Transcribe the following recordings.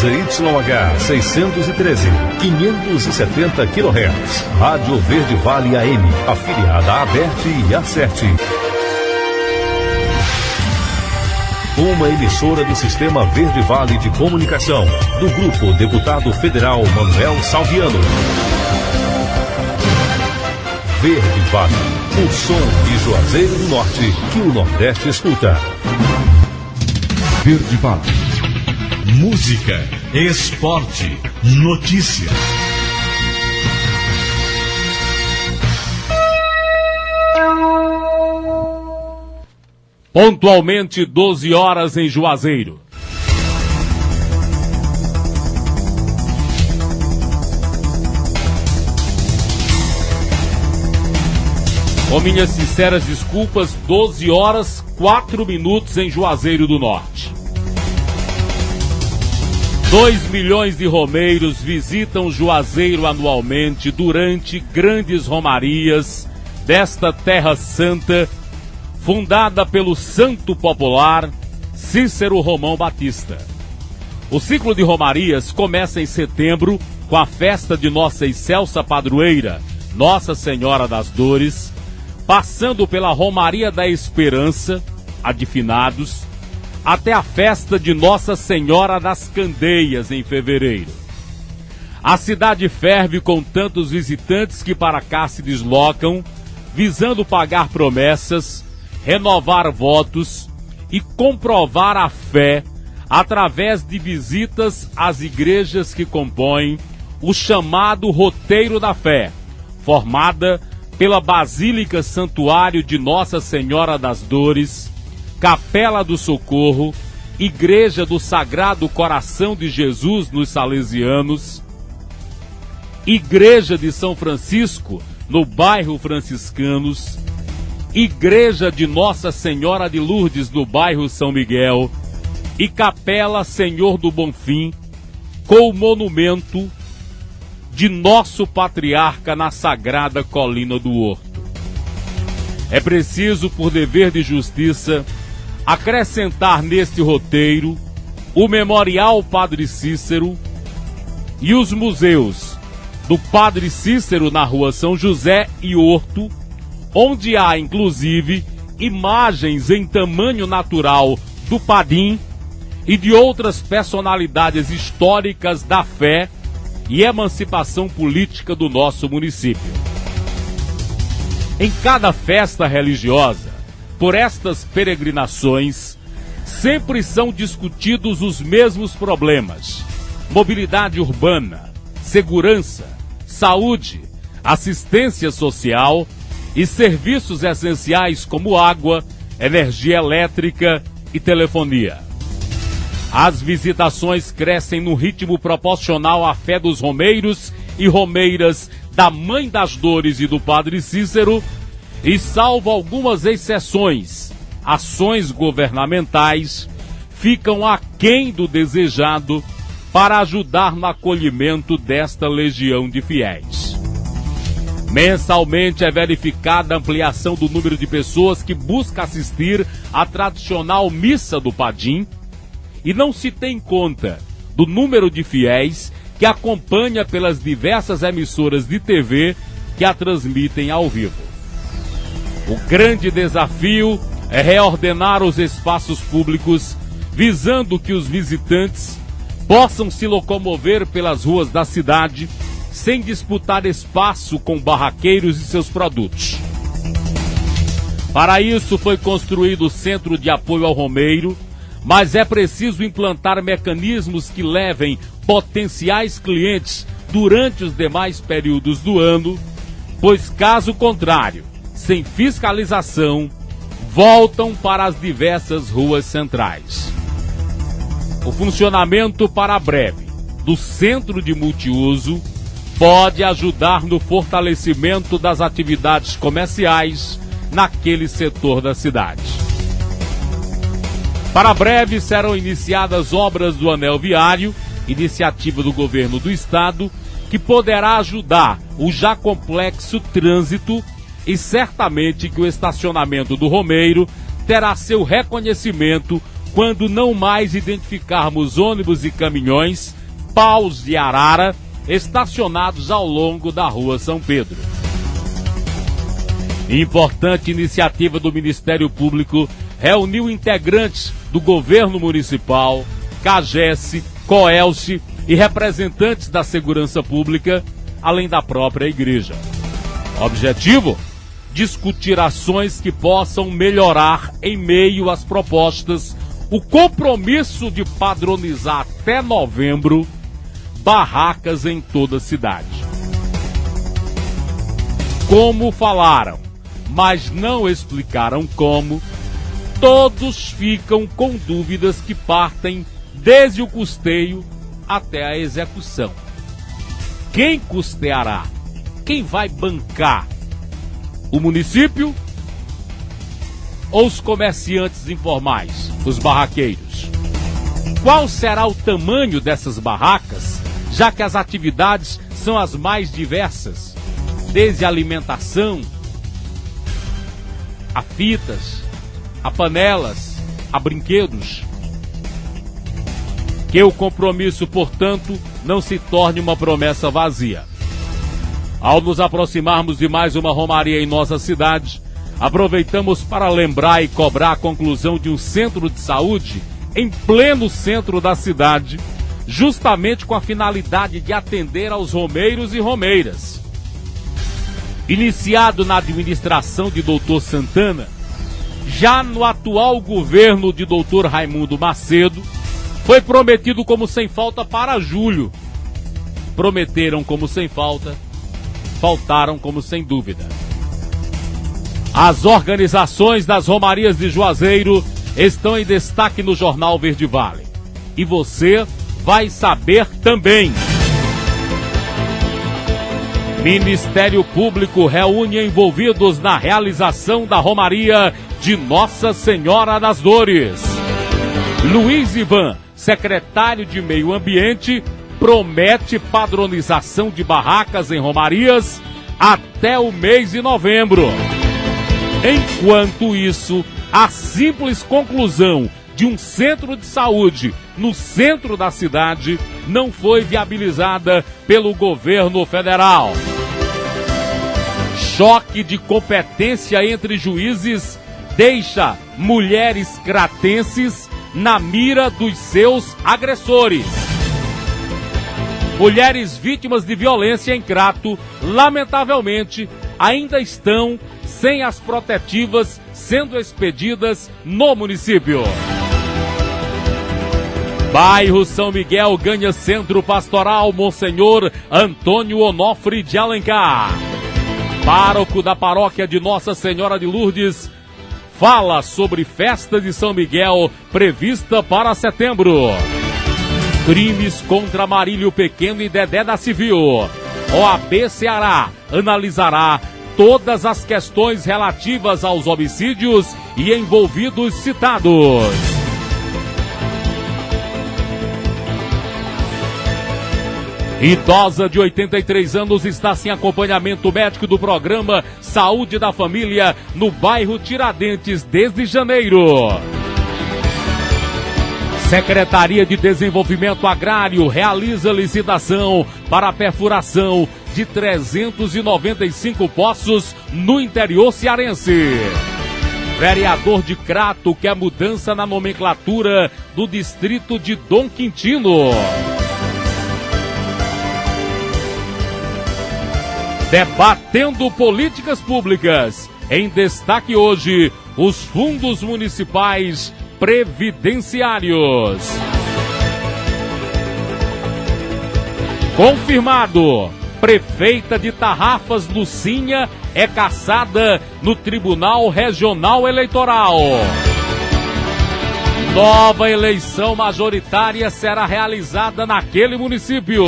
ZYH 613, 570 kHz. Rádio Verde Vale AM, afiliada à Aberte e Acerte. Uma emissora do Sistema Verde Vale de Comunicação, do Grupo Deputado Federal Manuel Salviano. Verde Vale, o som de Juazeiro do Norte que o Nordeste escuta. Verde Vale. Música, esporte, notícia. Pontualmente 12 horas em Juazeiro. Com minhas sinceras desculpas, 12 horas 4 minutos em Juazeiro do Norte. 2 milhões de romeiros visitam Juazeiro anualmente durante grandes romarias desta terra santa, fundada pelo santo popular Cícero Romão Batista. O ciclo de romarias começa em setembro com a festa de Nossa Excelsa Padroeira, Nossa Senhora das Dores, passando pela Romaria da Esperança, a de Finados, até a festa de Nossa Senhora das Candeias em fevereiro. A cidade ferve com tantos visitantes que para cá se deslocam, visando pagar promessas, renovar votos e comprovar a fé através de visitas às igrejas que compõem o chamado Roteiro da Fé, formada pela Basílica Santuário de Nossa Senhora das Dores, Capela do Socorro, Igreja do Sagrado Coração de Jesus nos Salesianos, Igreja de São Francisco no bairro Franciscanos, Igreja de Nossa Senhora de Lourdes no bairro São Miguel e Capela Senhor do Bonfim, com o monumento de nosso patriarca na sagrada colina do Horto. É preciso, por dever de justiça, acrescentar neste roteiro o Memorial Padre Cícero e os museus do Padre Cícero na Rua São José e Horto, onde há, inclusive, imagens em tamanho natural do Padim e de outras personalidades históricas da fé e emancipação política do nosso município. Em cada festa religiosa, por estas peregrinações, sempre são discutidos os mesmos problemas: mobilidade urbana, segurança, saúde, assistência social e serviços essenciais como água, energia elétrica e telefonia. As visitações crescem num ritmo proporcional à fé dos romeiros e romeiras da Mãe das Dores e do Padre Cícero, e salvo algumas exceções, ações governamentais ficam aquém do desejado para ajudar no acolhimento desta legião de fiéis. Mensalmente é verificada a ampliação do número de pessoas que busca assistir à tradicional missa do Padim, e não se tem conta do número de fiéis que acompanha pelas diversas emissoras de TV que a transmitem ao vivo. O grande desafio é reordenar os espaços públicos, visando que os visitantes possam se locomover pelas ruas da cidade sem disputar espaço com barraqueiros e seus produtos. Para isso foi construído o Centro de Apoio ao Romeiro, mas é preciso implantar mecanismos que levem potenciais clientes durante os demais períodos do ano, pois caso contrário, sem fiscalização, voltam para as diversas ruas centrais. O funcionamento para breve do Centro de Multiuso pode ajudar no fortalecimento das atividades comerciais naquele setor da cidade. Para breve serão iniciadas obras do Anel Viário, iniciativa do governo do estado, que poderá ajudar o já complexo trânsito, e certamente que o estacionamento do Romeiro terá seu reconhecimento quando não mais identificarmos ônibus e caminhões, paus de arara, estacionados ao longo da Rua São Pedro. Importante iniciativa do Ministério Público reuniu integrantes do governo municipal, CAGES, COELCE e representantes da segurança pública, além da própria igreja. Objetivo? Discutir ações que possam melhorar, em meio às propostas, o compromisso de padronizar até novembro barracas em toda a cidade. Como falaram, mas não explicaram como, todos ficam com dúvidas que partem desde o custeio até a execução. Quem custeará? Quem vai bancar? O município ou os comerciantes informais, os barraqueiros? Qual será o tamanho dessas barracas, já que as atividades são as mais diversas, desde a alimentação, a fitas, a panelas, a brinquedos? Que o compromisso, portanto, não se torne uma promessa vazia. Ao nos aproximarmos de mais uma romaria em nossa cidade, aproveitamos para lembrar e cobrar a conclusão de um centro de saúde em pleno centro da cidade, justamente com a finalidade de atender aos romeiros e romeiras. Iniciado na administração de Dr. Santana, já no atual governo de Dr. Raimundo Macedo, foi prometido como sem falta para julho. Prometeram como sem falta, faltaram como sem dúvida. As organizações das romarias de Juazeiro estão em destaque no jornal Verde Vale. E você vai saber também. Ministério Público reúne envolvidos na realização da romaria de Nossa Senhora das Dores. Luiz Ivan, secretário de Meio Ambiente, promete padronização de barracas em romarias até o mês de novembro. Enquanto isso, a simples conclusão de um centro de saúde no centro da cidade não foi viabilizada pelo governo federal. Choque de competência entre juízes deixa mulheres cratenses na mira dos seus agressores. Mulheres vítimas de violência em Crato, lamentavelmente, ainda estão sem as protetivas sendo expedidas no município. Bairro São Miguel ganha Centro Pastoral Monsenhor Antônio Onofre de Alencar. Pároco da paróquia de Nossa Senhora de Lourdes fala sobre festa de São Miguel prevista para setembro. Crimes contra Marílio Pequeno e Dedé da Civil. OAB Ceará analisará todas as questões relativas aos homicídios e envolvidos citados. Idosa de 83 anos está sem acompanhamento médico do programa Saúde da Família no bairro Tiradentes desde janeiro. Secretaria de Desenvolvimento Agrário realiza licitação para a perfuração de 395 poços no interior cearense. Vereador de Crato quer mudança na nomenclatura do distrito de Dom Quintino. Debatendo políticas públicas. Em destaque hoje, os fundos municipais previdenciários. Confirmado. Prefeita de Tarrafas, Lucinha, é cassada no Tribunal Regional Eleitoral. Nova eleição majoritária será realizada naquele município.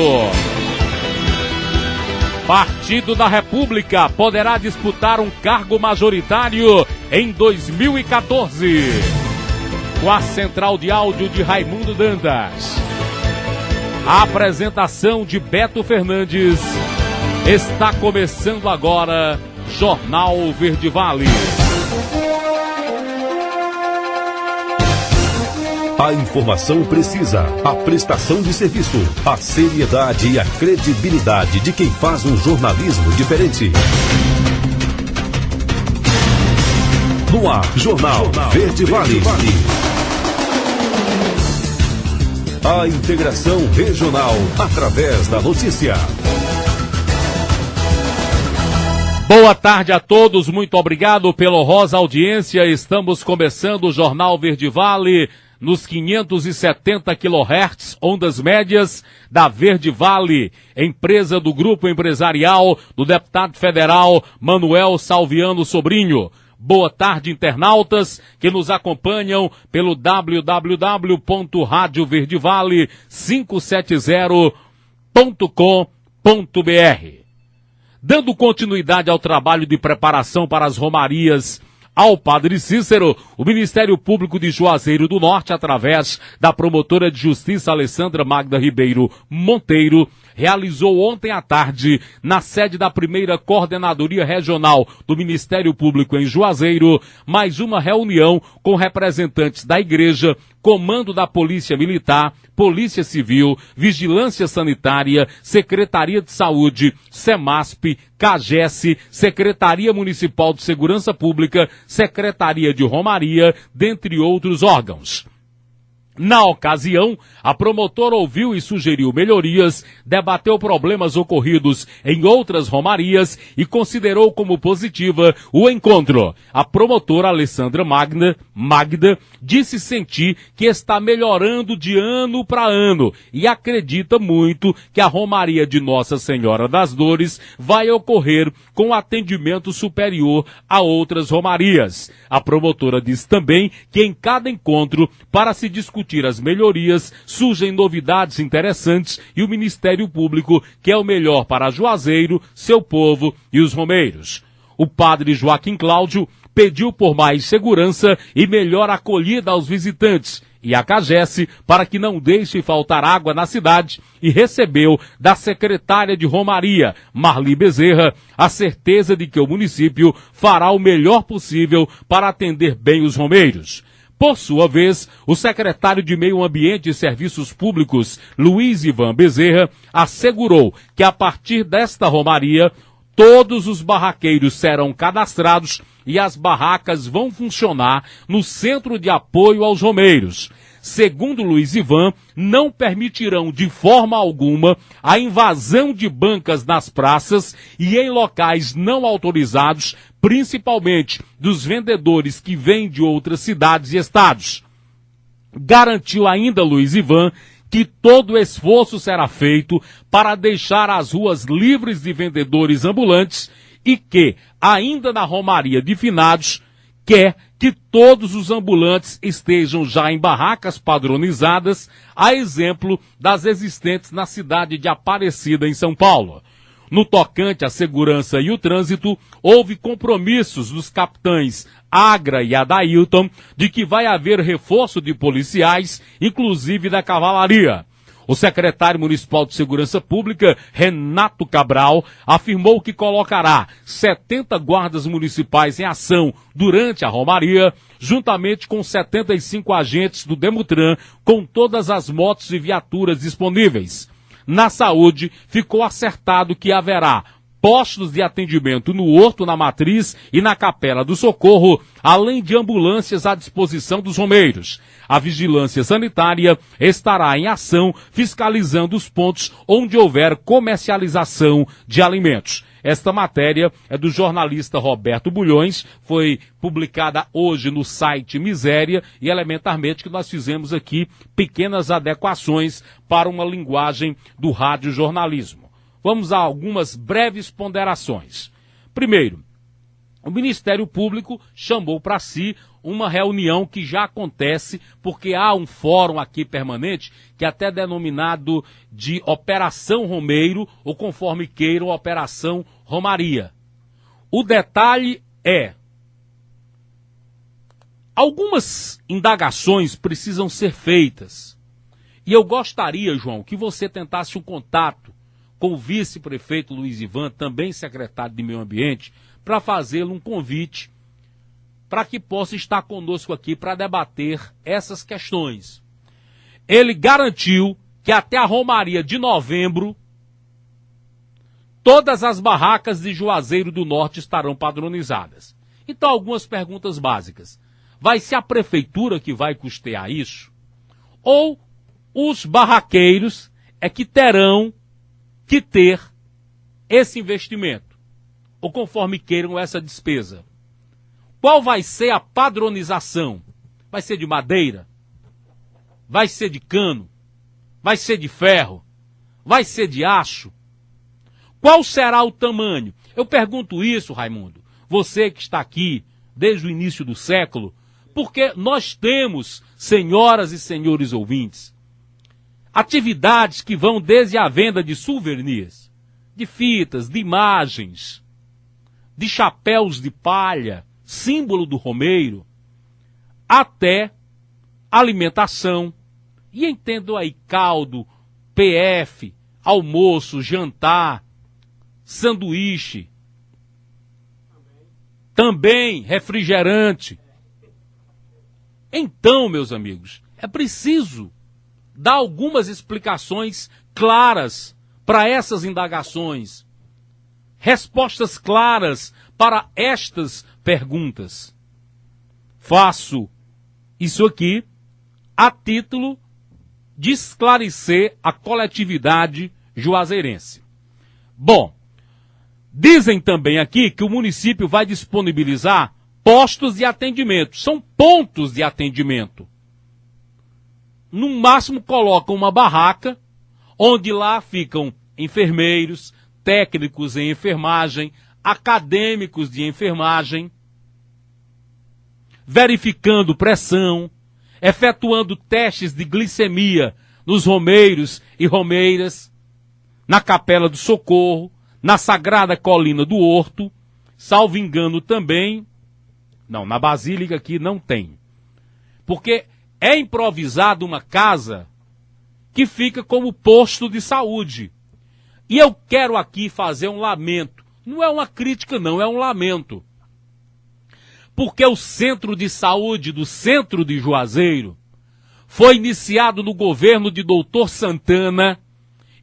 Partido da República poderá disputar um cargo majoritário em 2014. Com a central de áudio de Raimundo Dantas. A apresentação de Beto Fernandes. Está começando agora Jornal Verde Vale. A informação precisa, a prestação de serviço, a seriedade e a credibilidade de quem faz um jornalismo diferente. No ar, Jornal Verde Vale. A integração regional através da notícia. Boa tarde a todos, muito obrigado pela honrosa audiência. Estamos começando o Jornal Verde Vale nos 570 kHz, ondas médias da Verde Vale, empresa do Grupo Empresarial do deputado federal Manuel Salviano Sobrinho. Boa tarde, internautas que nos acompanham pelo www.radioverdevale570.com.br. Dando continuidade ao trabalho de preparação para as romarias ao Padre Cícero, o Ministério Público de Juazeiro do Norte, através da promotora de justiça Alessandra Magda Ribeiro Monteiro, realizou ontem à tarde, na sede da primeira Coordenadoria Regional do Ministério Público em Juazeiro, mais uma reunião com representantes da Igreja, Comando da Polícia Militar, Polícia Civil, Vigilância Sanitária, Secretaria de Saúde, SEMASP, CAGES, Secretaria Municipal de Segurança Pública, Secretaria de Romaria, dentre outros órgãos. Na ocasião, a promotora ouviu e sugeriu melhorias, debateu problemas ocorridos em outras romarias e considerou como positiva o encontro. A promotora Alessandra Magda disse sentir que está melhorando de ano para ano e acredita muito que a romaria de Nossa Senhora das Dores vai ocorrer com atendimento superior a outras romarias. A promotora disse também que em cada encontro, para se discutir as melhorias, surgem novidades interessantes e o Ministério Público quer o melhor para Juazeiro, seu povo e os romeiros. O padre Joaquim Cláudio pediu por mais segurança e melhor acolhida aos visitantes e a CAGES para que não deixe faltar água na cidade e recebeu da secretária de Romaria, Marli Bezerra, a certeza de que o município fará o melhor possível para atender bem os romeiros. Por sua vez, o secretário de Meio Ambiente e Serviços Públicos, Luiz Ivan Bezerra, assegurou que a partir desta romaria, todos os barraqueiros serão cadastrados e as barracas vão funcionar no Centro de Apoio aos Romeiros. Segundo Luiz Ivan, não permitirão de forma alguma a invasão de bancas nas praças e em locais não autorizados, principalmente dos vendedores que vêm de outras cidades e estados. Garantiu ainda Luiz Ivan que todo esforço será feito para deixar as ruas livres de vendedores ambulantes e que, ainda na Romaria de Finados, quer que todos os ambulantes estejam já em barracas padronizadas, a exemplo das existentes na cidade de Aparecida, em São Paulo. No tocante à segurança e o trânsito, houve compromissos dos capitães Agra e Adailton de que vai haver reforço de policiais, inclusive da cavalaria. O secretário municipal de Segurança Pública, Renato Cabral, afirmou que colocará 70 guardas municipais em ação durante a romaria, juntamente com 75 agentes do Demutran, com todas as motos e viaturas disponíveis. Na saúde, ficou acertado que haverá postos de atendimento no Horto, na Matriz e na Capela do Socorro, além de ambulâncias à disposição dos romeiros. A vigilância sanitária estará em ação, fiscalizando os pontos onde houver comercialização de alimentos. Esta matéria é do jornalista Roberto Bulhões, foi publicada hoje no site Miséria e elementarmente que nós fizemos aqui pequenas adequações para uma linguagem do radiojornalismo. Vamos a algumas breves ponderações. Primeiro, o Ministério Público chamou para si uma reunião que já acontece, porque há um fórum aqui permanente, que é até denominado de Operação Romeiro, ou conforme queiram, Operação Romaria. O detalhe é, algumas indagações precisam ser feitas. E eu gostaria, João, que você tentasse um contato com o vice-prefeito Luiz Ivan, também secretário de Meio Ambiente, para fazê-lo um convite para que possa estar conosco aqui para debater essas questões. ele garantiu que até a Romaria de novembro, todas as barracas de Juazeiro do Norte estarão padronizadas. Então, algumas perguntas básicas. Vai ser a prefeitura que vai custear isso? Ou os barraqueiros é que terão que ter esse investimento? Ou conforme queiram essa despesa? Qual vai ser a padronização? Vai ser de madeira? Vai ser de cano? Vai ser de ferro? Vai ser de aço? Qual será o tamanho? Eu pergunto isso, Raimundo, você que está aqui desde o início do século, porque nós temos, senhoras e senhores ouvintes, atividades que vão desde a venda de souvenirs, de fitas, de imagens, de chapéus de palha, símbolo do romeiro, até alimentação. E entendo aí caldo, PF, almoço, jantar, sanduíche, também refrigerante. Então, meus amigos, é preciso dar algumas explicações claras para essas indagações, respostas claras para estas perguntas. Faço isso aqui a título de esclarecer a coletividade juazeirense. Bom, dizem também aqui que o município vai disponibilizar postos de atendimento. São pontos de atendimento. No máximo colocam uma barraca, onde lá ficam enfermeiros, técnicos em enfermagem, acadêmicos de enfermagem, verificando pressão, efetuando testes de glicemia nos romeiros e romeiras, na Capela do Socorro, na Sagrada Colina do Horto, salvo engano também. Não, na Basílica aqui não tem. Porque é improvisado uma casa que fica como posto de saúde. E eu quero aqui fazer um lamento. Não é uma crítica, não, é um lamento. Porque o centro de saúde do centro de Juazeiro foi iniciado no governo de Dr. Santana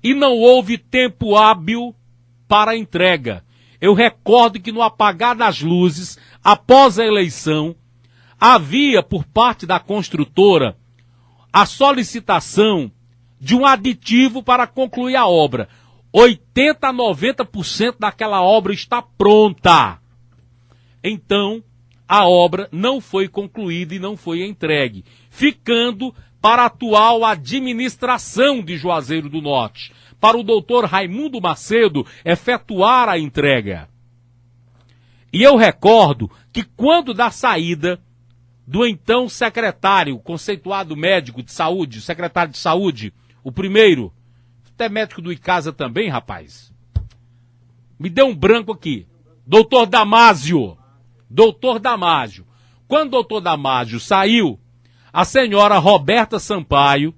e não houve tempo hábil para a entrega. Eu recordo que no apagar das luzes, após a eleição, havia por parte da construtora a solicitação de um aditivo para concluir a obra. 80% a 90% daquela obra está pronta. Então, a obra não foi concluída e não foi entregue, ficando para a atual administração de Juazeiro do Norte, para o doutor Raimundo Macedo efetuar a entrega. E eu recordo que quando da saída do então secretário, conceituado médico de saúde, secretário de saúde, o primeiro, até médico do Icasa também, rapaz, me deu um branco aqui, doutor Damásio. Quando o doutor Damásio saiu, a senhora Roberta Sampaio,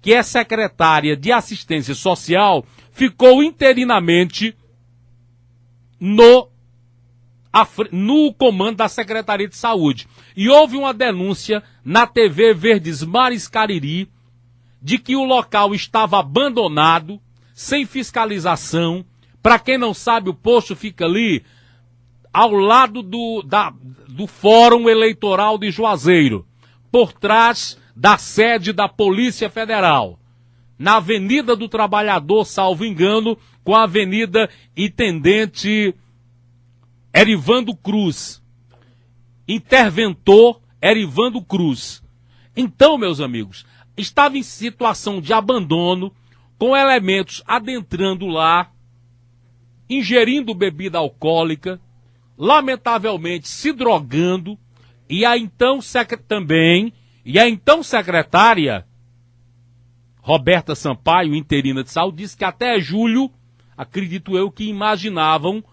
que é secretária de assistência social, ficou interinamente no comando da Secretaria de Saúde. E houve uma denúncia na TV Verdes Mares Cariri de que o local estava abandonado, sem fiscalização. Para quem não sabe, o posto fica ali ao lado do Fórum Eleitoral de Juazeiro, por trás da sede da Polícia Federal, na Avenida do Trabalhador, salvo engano, com a Avenida Intendente Erivando Cruz, interventor Erivando Cruz. Então, meus amigos, estava em situação de abandono, com elementos adentrando lá, ingerindo bebida alcoólica, lamentavelmente se drogando, e a então secretária Roberta Sampaio, interina de saúde, disse que até julho, acredito eu, que imaginavam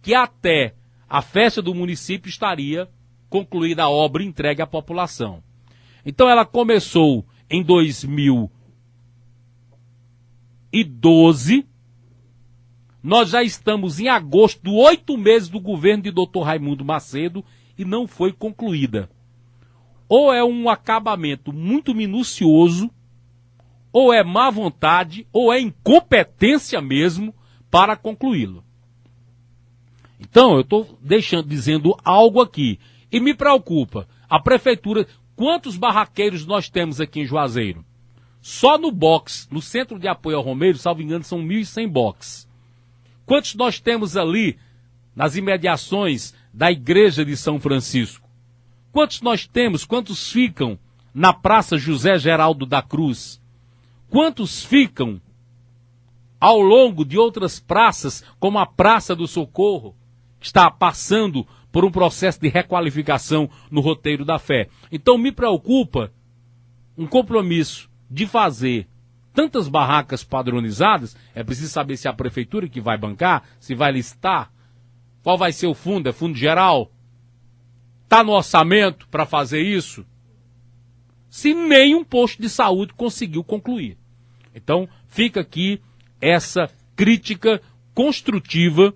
que até a festa do município estaria concluída a obra e entregue à população. Então ela começou em 2012, nós já estamos em agosto, 8 meses do governo de Dr. Raimundo Macedo, e não foi concluída. Ou é um acabamento muito minucioso, ou é má vontade, ou é incompetência mesmo para concluí-lo. Então, eu estou dizendo algo aqui. E me preocupa, a prefeitura, quantos barraqueiros nós temos aqui em Juazeiro? Só no box, no Centro de Apoio ao Romeiro, salvo engano, são 1.100 boxes. Quantos nós temos ali nas imediações da Igreja de São Francisco? Quantos nós temos? Quantos ficam na Praça José Geraldo da Cruz? Quantos ficam ao longo de outras praças, como a Praça do Socorro, que está passando por um processo de requalificação no roteiro da fé? Então me preocupa um compromisso de fazer tantas barracas padronizadas. É preciso saber se é a prefeitura que vai bancar, se vai listar, qual vai ser o fundo, é fundo geral? Está no orçamento para fazer isso? Se nenhum posto de saúde conseguiu concluir. Então fica aqui essa crítica construtiva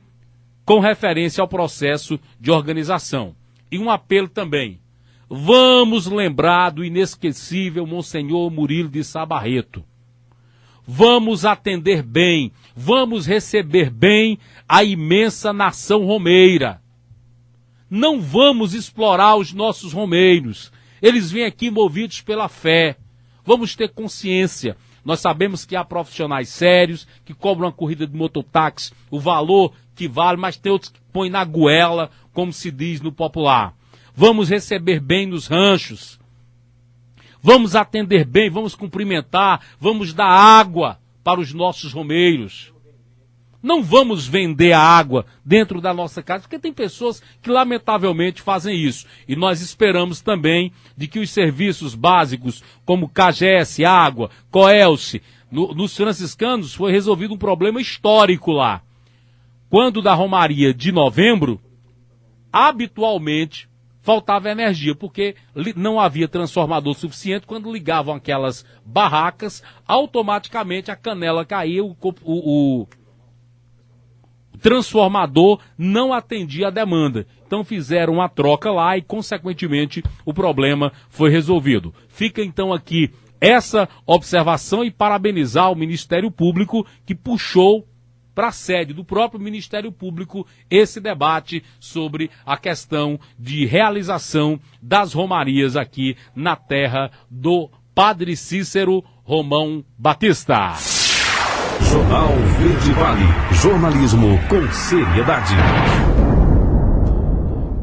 com referência ao processo de organização. E um apelo também. Vamos lembrar do inesquecível Monsenhor Murilo de Sá Barreto. Vamos atender bem, vamos receber bem a imensa nação romeira. Não vamos explorar os nossos romeiros. Eles vêm aqui movidos pela fé. Vamos ter consciência. Nós sabemos que há profissionais sérios que cobram uma corrida de mototáxi, o valor que vale, mas tem outros que põem na goela, como se diz no popular. Vamos receber bem nos ranchos. Vamos atender bem, vamos cumprimentar, vamos dar água para os nossos romeiros. Não vamos vender a água dentro da nossa casa, porque tem pessoas que lamentavelmente fazem isso. E nós esperamos também de que os serviços básicos, como CAGES, água, COELSE, nos franciscanos foi resolvido um problema histórico lá. Quando da Romaria de novembro, habitualmente faltava energia, porque não havia transformador suficiente. Quando ligavam aquelas barracas, automaticamente a canela caía, o transformador não atendia a demanda. Então fizeram uma troca lá e, consequentemente, o problema foi resolvido. Fica então aqui essa observação e parabenizar o Ministério Público que puxou para a sede do próprio Ministério Público esse debate sobre a questão de realização das romarias aqui na terra do Padre Cícero Romão Batista. Jornal Verde Vale, jornalismo com seriedade.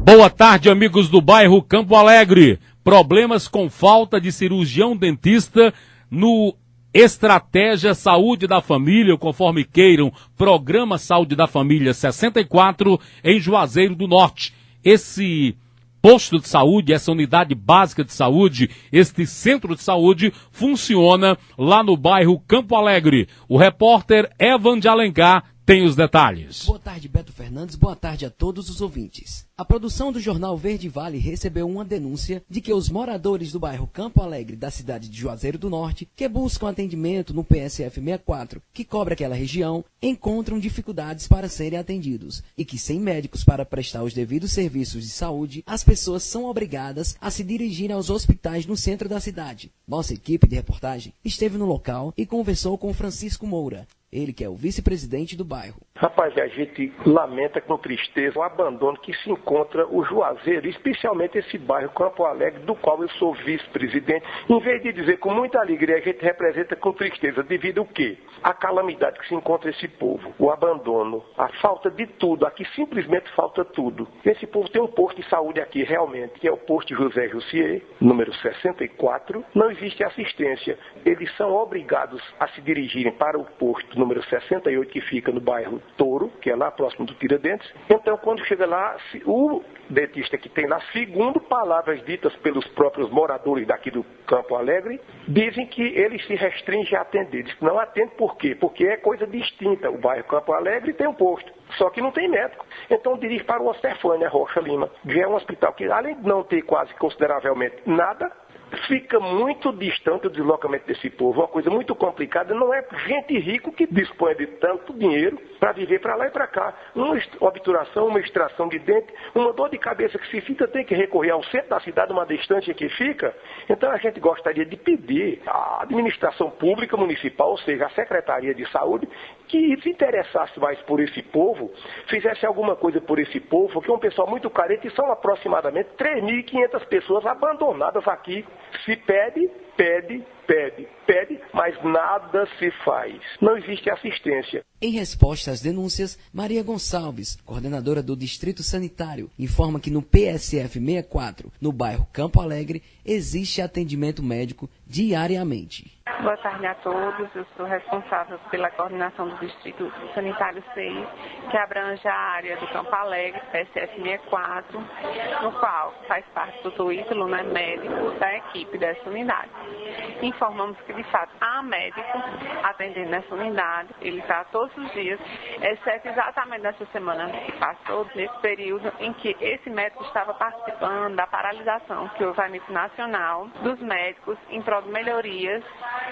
Boa tarde, amigos do bairro Campo Alegre. Problemas com falta de cirurgião dentista no Estratégia Saúde da Família, conforme queiram, Programa Saúde da Família 64, em Juazeiro do Norte. Esse posto de saúde, essa unidade básica de saúde, este centro de saúde, funciona lá no bairro Campo Alegre. O repórter Evan de Alencar tem os detalhes. Boa tarde, Beto Fernandes. Boa tarde a todos os ouvintes. A produção do jornal Verde Vale recebeu uma denúncia de que os moradores do bairro Campo Alegre, da cidade de Juazeiro do Norte, que buscam atendimento no PSF 64, que cobre aquela região, encontram dificuldades para serem atendidos e que, sem médicos para prestar os devidos serviços de saúde, as pessoas são obrigadas a se dirigirem aos hospitais no centro da cidade. Nossa equipe de reportagem esteve no local e conversou com Francisco Moura, ele que é o vice-presidente do bairro. Rapaz, a gente lamenta com tristeza o abandono que se encontra o Juazeiro, especialmente esse bairro Campo Alegre, do qual eu sou vice-presidente. Em vez de dizer com muita alegria, a gente representa com tristeza, devido ao quê? A calamidade que se encontra esse povo, o abandono, a falta de tudo, aqui simplesmente falta tudo. Esse povo tem um posto de saúde aqui, realmente, que é o posto José Jussier, número 64, não existe assistência. Eles são obrigados a se dirigirem para o posto número 68, que fica no bairro Touro, que é lá próximo do Tiradentes. Então, quando chega lá, o dentista que tem lá, segundo palavras ditas pelos próprios moradores daqui do Campo Alegre, dizem que ele se restringe a atender. Diz que não atende por quê? Porque é coisa distinta. O bairro Campo Alegre tem um posto, só que não tem médico. Então dirige para o Ostefânia Rocha Lima, que é um hospital que, além de não ter quase consideravelmente nada, fica muito distante o deslocamento desse povo, uma coisa muito complicada. Não é gente rica que dispõe de tanto dinheiro para viver para lá e para cá. Uma obturação, uma extração de dente, uma dor de cabeça que se fica, tem que recorrer ao centro da cidade, uma distância que fica. Então a gente gostaria de pedir à administração pública municipal, ou seja, a Secretaria de Saúde, que se interessasse mais por esse povo, fizesse alguma coisa por esse povo, que é um pessoal muito carente, e são aproximadamente 3.500 pessoas abandonadas aqui. Se pede, mas nada se faz. Não existe assistência. Em resposta às denúncias, Maria Gonçalves, coordenadora do Distrito Sanitário, informa que no PSF 64, no bairro Campo Alegre, existe atendimento médico diariamente. Boa tarde a todos. Eu sou responsável pela coordenação do Distrito Sanitário 6, que abrange a área do Campo Alegre, PSF 64, no qual faz parte do Dr. Ítalo, médico da equipe dessa unidade. Informamos que, de fato, há médico atendendo nessa unidade. Ele está todos os dias, exceto exatamente nessa semana que passou, nesse período em que esse médico estava participando da paralisação que houve a nível nacional dos médicos em prol de melhorias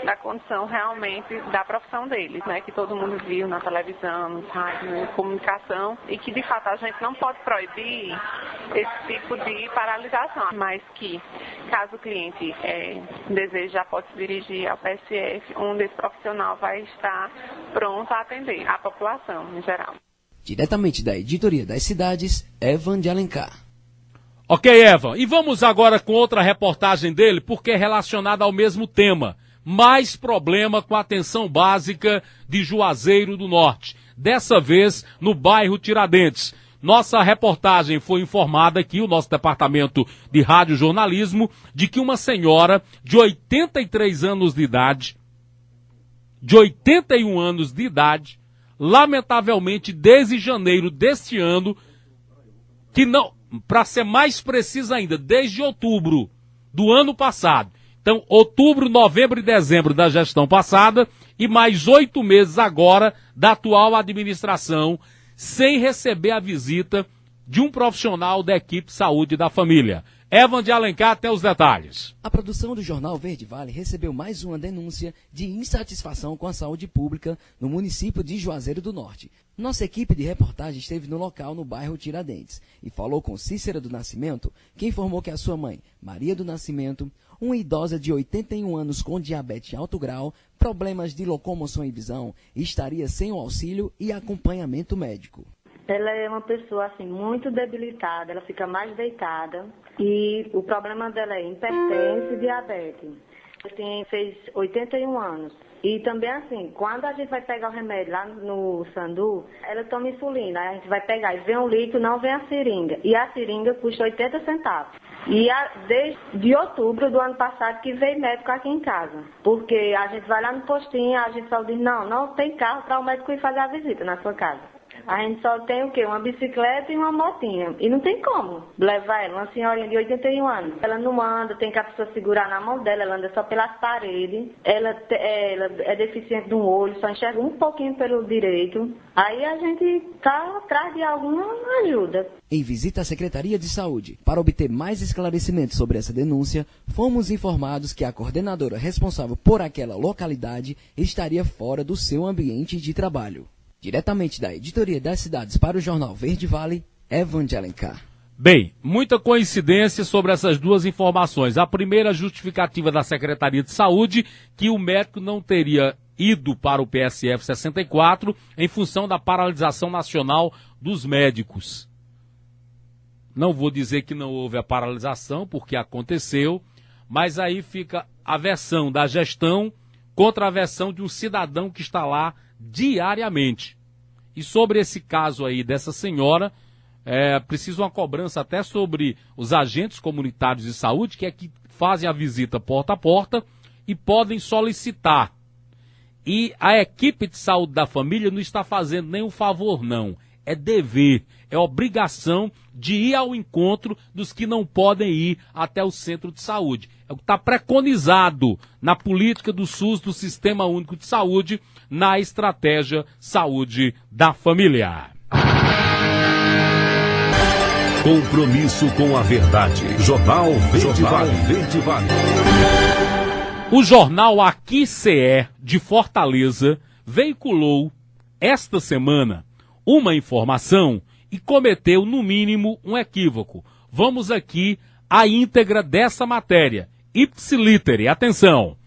da condição realmente da profissão deles, que todo mundo viu na televisão, no rádio, na comunicação, e que, de fato, a gente não pode proibir esse tipo de paralisação, mas que, caso o cliente deseje, já pode se dirigir ao PSF, onde esse profissional vai estar pronto a atender a população em geral. Diretamente da Editoria das Cidades, Evan de Alencar. Ok, Evan, e vamos agora com outra reportagem dele, porque é relacionada ao mesmo tema. Mais problema com a atenção básica de Juazeiro do Norte, dessa vez no bairro Tiradentes. Nossa reportagem foi informada aqui, o nosso departamento de radiojornalismo, de que uma senhora de 83 anos de idade, de 81 anos de idade, lamentavelmente desde janeiro deste ano, que não, para ser mais preciso ainda, desde outubro do ano passado. Então, outubro, novembro e dezembro da gestão passada e mais 8 meses agora da atual administração, sem receber a visita de um profissional da equipe de saúde da família. Evan de Alencar, até os detalhes. A produção do Jornal Verde Vale recebeu mais uma denúncia de insatisfação com a saúde pública no município de Juazeiro do Norte. Nossa equipe de reportagem esteve no local no bairro Tiradentes e falou com Cícera do Nascimento, que informou que a sua mãe, Maria do Nascimento, uma idosa de 81 anos com diabetes alto grau, problemas de locomoção e visão, estaria sem o auxílio e acompanhamento médico. Ela é uma pessoa assim muito debilitada, ela fica mais deitada e o problema dela é hipertensão e diabetes. Ela fez 81 anos. E também assim, quando a gente vai pegar o remédio lá no Sandu, ela toma insulina, aí a gente vai pegar e vem um litro, não vem a seringa. E a seringa custa 80 centavos. E desde outubro do ano passado que veio médico aqui em casa. Porque a gente vai lá no postinho, a gente só diz, não tem carro para o médico ir fazer a visita na sua casa. A gente só tem o quê? Uma bicicleta e uma motinha. E não tem como levar ela, uma senhorinha de 81 anos. Ela não anda, tem que a pessoa segurar na mão dela, ela anda só pelas paredes. Ela é deficiente de um olho, só enxerga um pouquinho pelo direito. Aí a gente está atrás de alguma ajuda. Em visita à Secretaria de Saúde, para obter mais esclarecimentos sobre essa denúncia, fomos informados que a coordenadora responsável por aquela localidade estaria fora do seu ambiente de trabalho. Diretamente da Editoria das Cidades para o Jornal Verde Vale, Evan de Alencar. Bem, muita coincidência sobre essas duas informações. A primeira justificativa da Secretaria de Saúde, que o médico não teria ido para o PSF 64 em função da paralisação nacional dos médicos. Não vou dizer que não houve a paralisação, porque aconteceu, mas aí fica a versão da gestão contra a versão de um cidadão que está lá diariamente. E sobre esse caso aí dessa senhora, precisa uma cobrança até sobre os agentes comunitários de saúde, que é que fazem a visita porta a porta e podem solicitar. E a equipe de saúde da família não está fazendo nenhum favor, não. É dever, é obrigação de ir ao encontro dos que não podem ir até o centro de saúde. É o que está preconizado na política do SUS, do Sistema Único de Saúde, na estratégia Saúde da Família. Compromisso com a verdade. Jornal Verde Vale. O jornal Aqui CE de Fortaleza veiculou esta semana uma informação e cometeu, no mínimo, um equívoco. Vamos aqui à íntegra dessa matéria. Ipsilítere, atenção.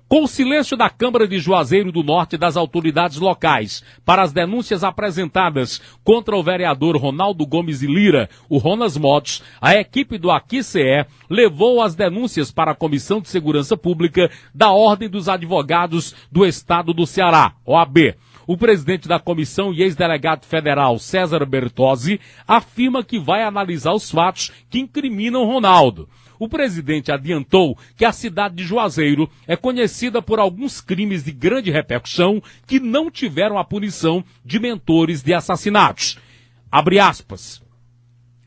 Com o silêncio da Câmara de Juazeiro do Norte e das autoridades locais para as denúncias apresentadas contra o vereador Ronaldo Gomes e Lira, o Ronas Motos, a equipe do Aqui CE levou as denúncias para a Comissão de Segurança Pública da Ordem dos Advogados do Estado do Ceará, OAB. O presidente da comissão e ex-delegado federal César Bertozzi afirma que vai analisar os fatos que incriminam Ronaldo. O presidente adiantou que a cidade de Juazeiro é conhecida por alguns crimes de grande repercussão que não tiveram a punição de mentores de assassinatos. Abre aspas.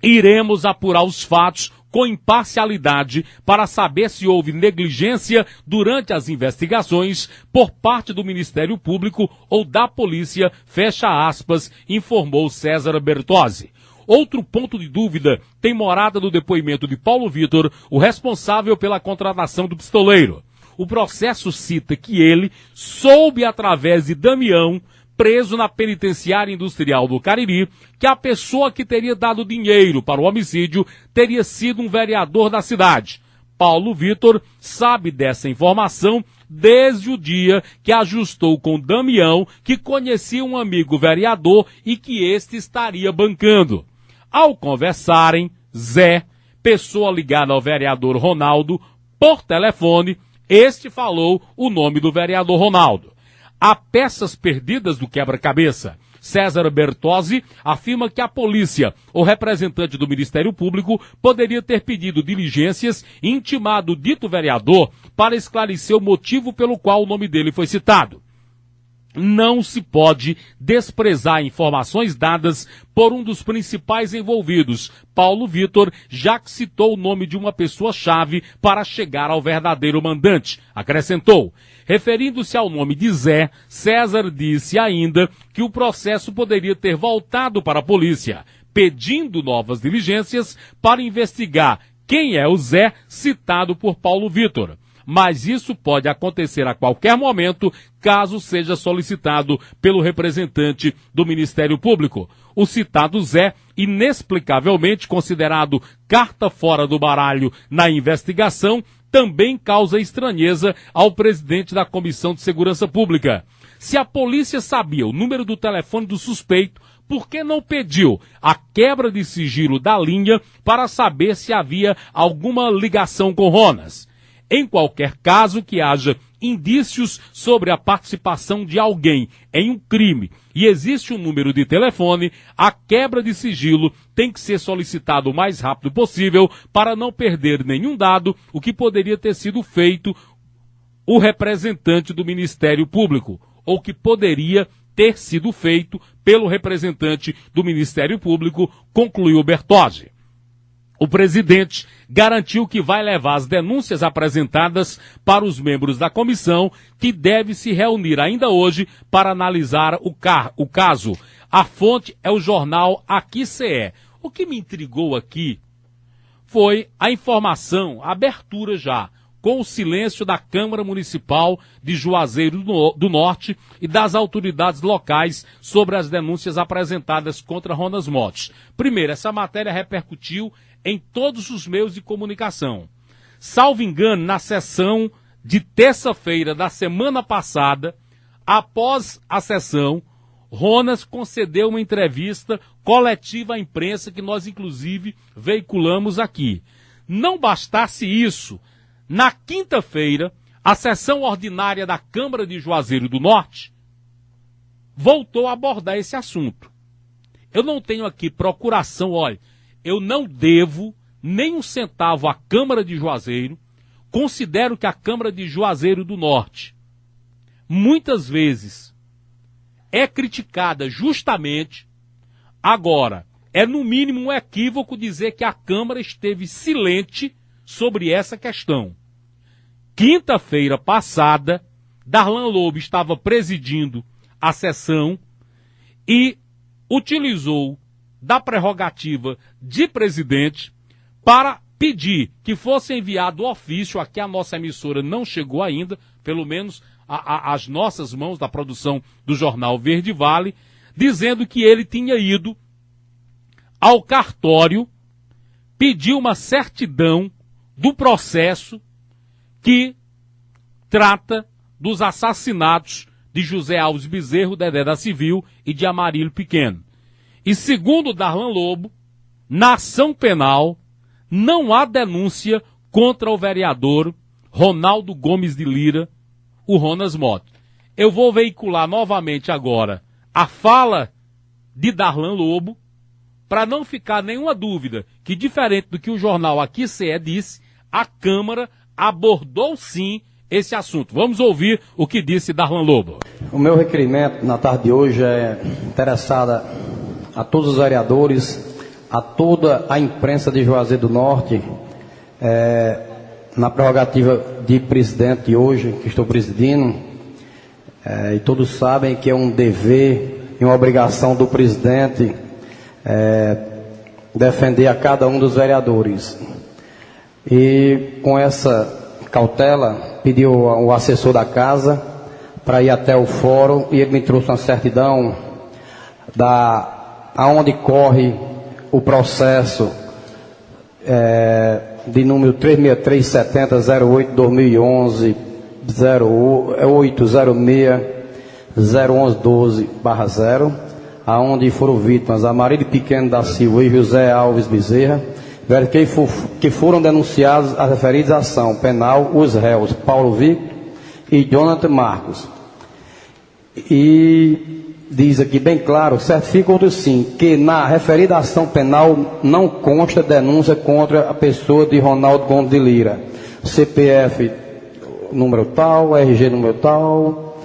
Iremos apurar os fatos com imparcialidade para saber se houve negligência durante as investigações por parte do Ministério Público ou da polícia, fecha aspas, informou César Bertozzi. Outro ponto de dúvida tem morada no depoimento de Paulo Vitor, o responsável pela contratação do pistoleiro. O processo cita que ele soube através de Damião, preso na penitenciária industrial do Cariri, que a pessoa que teria dado dinheiro para o homicídio teria sido um vereador da cidade. Paulo Vitor sabe dessa informação desde o dia que ajustou com Damião, que conhecia um amigo vereador e que este estaria bancando. Ao conversarem, Zé, pessoa ligada ao vereador Ronaldo, por telefone, este falou o nome do vereador Ronaldo. Há peças perdidas do quebra-cabeça. César Bertozzi afirma que a polícia ou representante do Ministério Público poderia ter pedido diligências e intimado o dito vereador para esclarecer o motivo pelo qual o nome dele foi citado. Não se pode desprezar informações dadas por um dos principais envolvidos, Paulo Vitor, já que citou o nome de uma pessoa-chave para chegar ao verdadeiro mandante, acrescentou. Referindo-se ao nome de Zé, César disse ainda que o processo poderia ter voltado para a polícia, pedindo novas diligências para investigar quem é o Zé citado por Paulo Vitor. Mas isso pode acontecer a qualquer momento, caso seja solicitado pelo representante do Ministério Público. O citado Zé, inexplicavelmente considerado carta fora do baralho na investigação, também causa estranheza ao presidente da Comissão de Segurança Pública. Se a polícia sabia o número do telefone do suspeito, por que não pediu a quebra de sigilo da linha para saber se havia alguma ligação com Ronas? Em qualquer caso que haja indícios sobre a participação de alguém em um crime e existe um número de telefone, a quebra de sigilo tem que ser solicitada o mais rápido possível para não perder nenhum dado, o que poderia ter sido feito o representante do Ministério Público, ou que poderia ter sido feito pelo representante do Ministério Público, concluiu Bertozzi. O presidente garantiu que vai levar as denúncias apresentadas para os membros da comissão, que deve se reunir ainda hoje para analisar o caso. A fonte é o jornal Aqui CE. O que me intrigou aqui foi a informação, a abertura já, com o silêncio da Câmara Municipal de Juazeiro do Norte e das autoridades locais sobre as denúncias apresentadas contra Ronas Motos. Primeiro, essa matéria repercutiu em todos os meios de comunicação. Salvo engano, na sessão de terça-feira da semana passada, após a sessão, Ronas concedeu uma entrevista coletiva à imprensa que nós, inclusive, veiculamos aqui. Não bastasse isso, na quinta-feira, a sessão ordinária da Câmara de Juazeiro do Norte voltou a abordar esse assunto. Eu não tenho aqui procuração, olha, eu não devo nem um centavo à Câmara de Juazeiro. Considero que a Câmara de Juazeiro do Norte, muitas vezes, é criticada justamente. Agora, é no mínimo um equívoco dizer que a Câmara esteve silente sobre essa questão. Quinta-feira passada, Darlan Lobo estava presidindo a sessão e utilizou da prerrogativa de presidente para pedir que fosse enviado ofício, aqui a nossa emissora não chegou ainda, pelo menos às nossas mãos da produção do jornal Verde Vale, dizendo que ele tinha ido ao cartório pedir uma certidão do processo que trata dos assassinatos de José Alves Bezerro, Dedé da Civil e de Amarílio Pequeno. E segundo Darlan Lobo, na ação penal não há denúncia contra o vereador Ronaldo Gomes de Lira, o Ronas Mota. Eu vou veicular novamente agora a fala de Darlan Lobo, para não ficar nenhuma dúvida que, diferente do que o jornal Aqui CE disse, a Câmara abordou sim esse assunto. Vamos ouvir o que disse Darlan Lobo. O meu requerimento na tarde de hoje é interessada a todos os vereadores, a toda a imprensa de Juazeiro do Norte, na prerrogativa de presidente hoje, que estou presidindo, e todos sabem que é um dever e uma obrigação do presidente defender a cada um dos vereadores. E com essa cautela, pediu o assessor da casa para ir até o fórum e ele me trouxe uma certidão aonde corre o processo de número 3637008-2011 0806-01112/0, aonde foram vítimas Amarílio Pequeno da Silva e José Alves Bezerra, que foram denunciados a referida ação penal os réus Paulo Vico e Jonathan Marcos. E diz aqui bem claro, certifica outro sim, que na referida ação penal não consta denúncia contra a pessoa de Ronaldo Gomes de Lira, CPF número tal, RG número tal.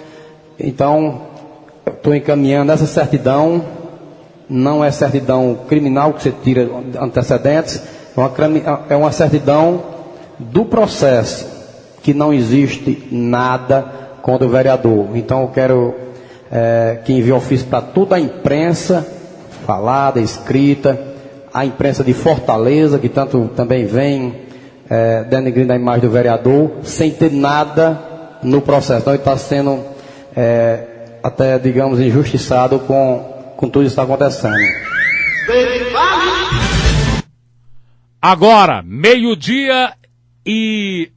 Então, estou encaminhando essa certidão, não é certidão criminal que você tira antecedentes, é uma certidão do processo, que não existe nada contra o vereador. Então eu quero que envie ofício para toda a imprensa, falada, escrita, a imprensa de Fortaleza, que tanto também vem denegrindo a imagem do vereador, sem ter nada no processo. Então ele está sendo até, digamos, injustiçado com tudo isso que está acontecendo. Agora, meio-dia e...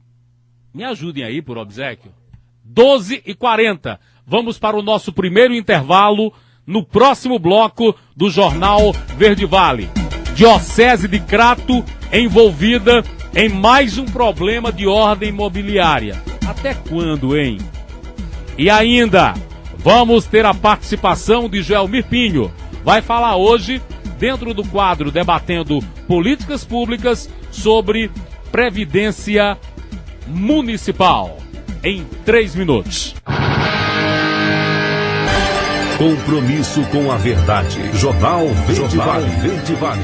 me ajudem aí, por obséquio. 12h40. Vamos para o nosso primeiro intervalo no próximo bloco do Jornal Verde Vale. Diocese de Crato envolvida em mais um problema de ordem imobiliária. Até quando, hein? E ainda, vamos ter a participação de Joelmir Pinho. Vai falar hoje, dentro do quadro Debatendo Políticas Públicas, sobre Previdência Municipal. Em 3 minutos. Compromisso com a verdade. Jornal Verde Vale. Verde Vale.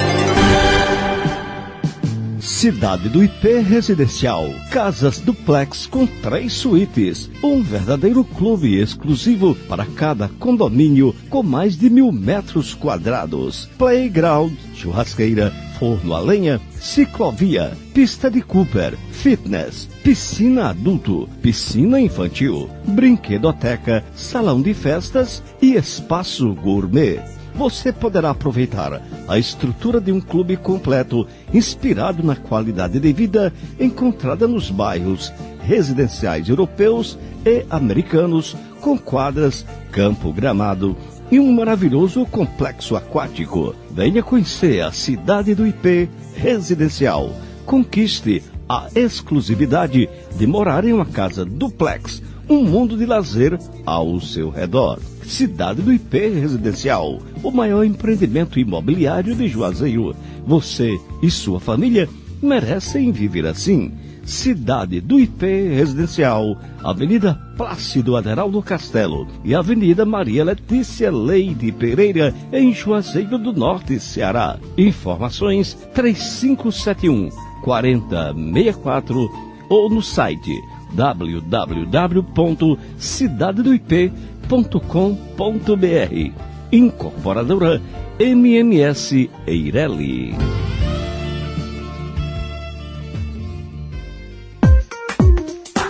Cidade do IP Residencial. Casas duplex com 3 suítes. Um verdadeiro clube exclusivo para cada condomínio com mais de 1.000 metros quadrados. Playground, churrasqueira, forno a lenha, ciclovia, pista de Cooper, fitness, piscina adulto, piscina infantil, brinquedoteca, salão de festas e espaço gourmet. Você poderá aproveitar a estrutura de um clube completo, inspirado na qualidade de vida encontrada nos bairros residenciais europeus e americanos, com quadras, campo gramado e um maravilhoso complexo aquático. Venha conhecer a Cidade do IP Residencial. Conquiste a exclusividade de morar em uma casa duplex, um mundo de lazer ao seu redor. Cidade do IP Residencial, o maior empreendimento imobiliário de Juazeiro. Você e sua família merecem viver assim. Cidade do IP Residencial, Avenida Plácido Aderaldo Castelo e Avenida Maria Letícia Leite Pereira, em Juazeiro do Norte, Ceará. Informações 3571-4064 ou no site www.cidadedoip.com.br. Incorporadora MMS Eireli.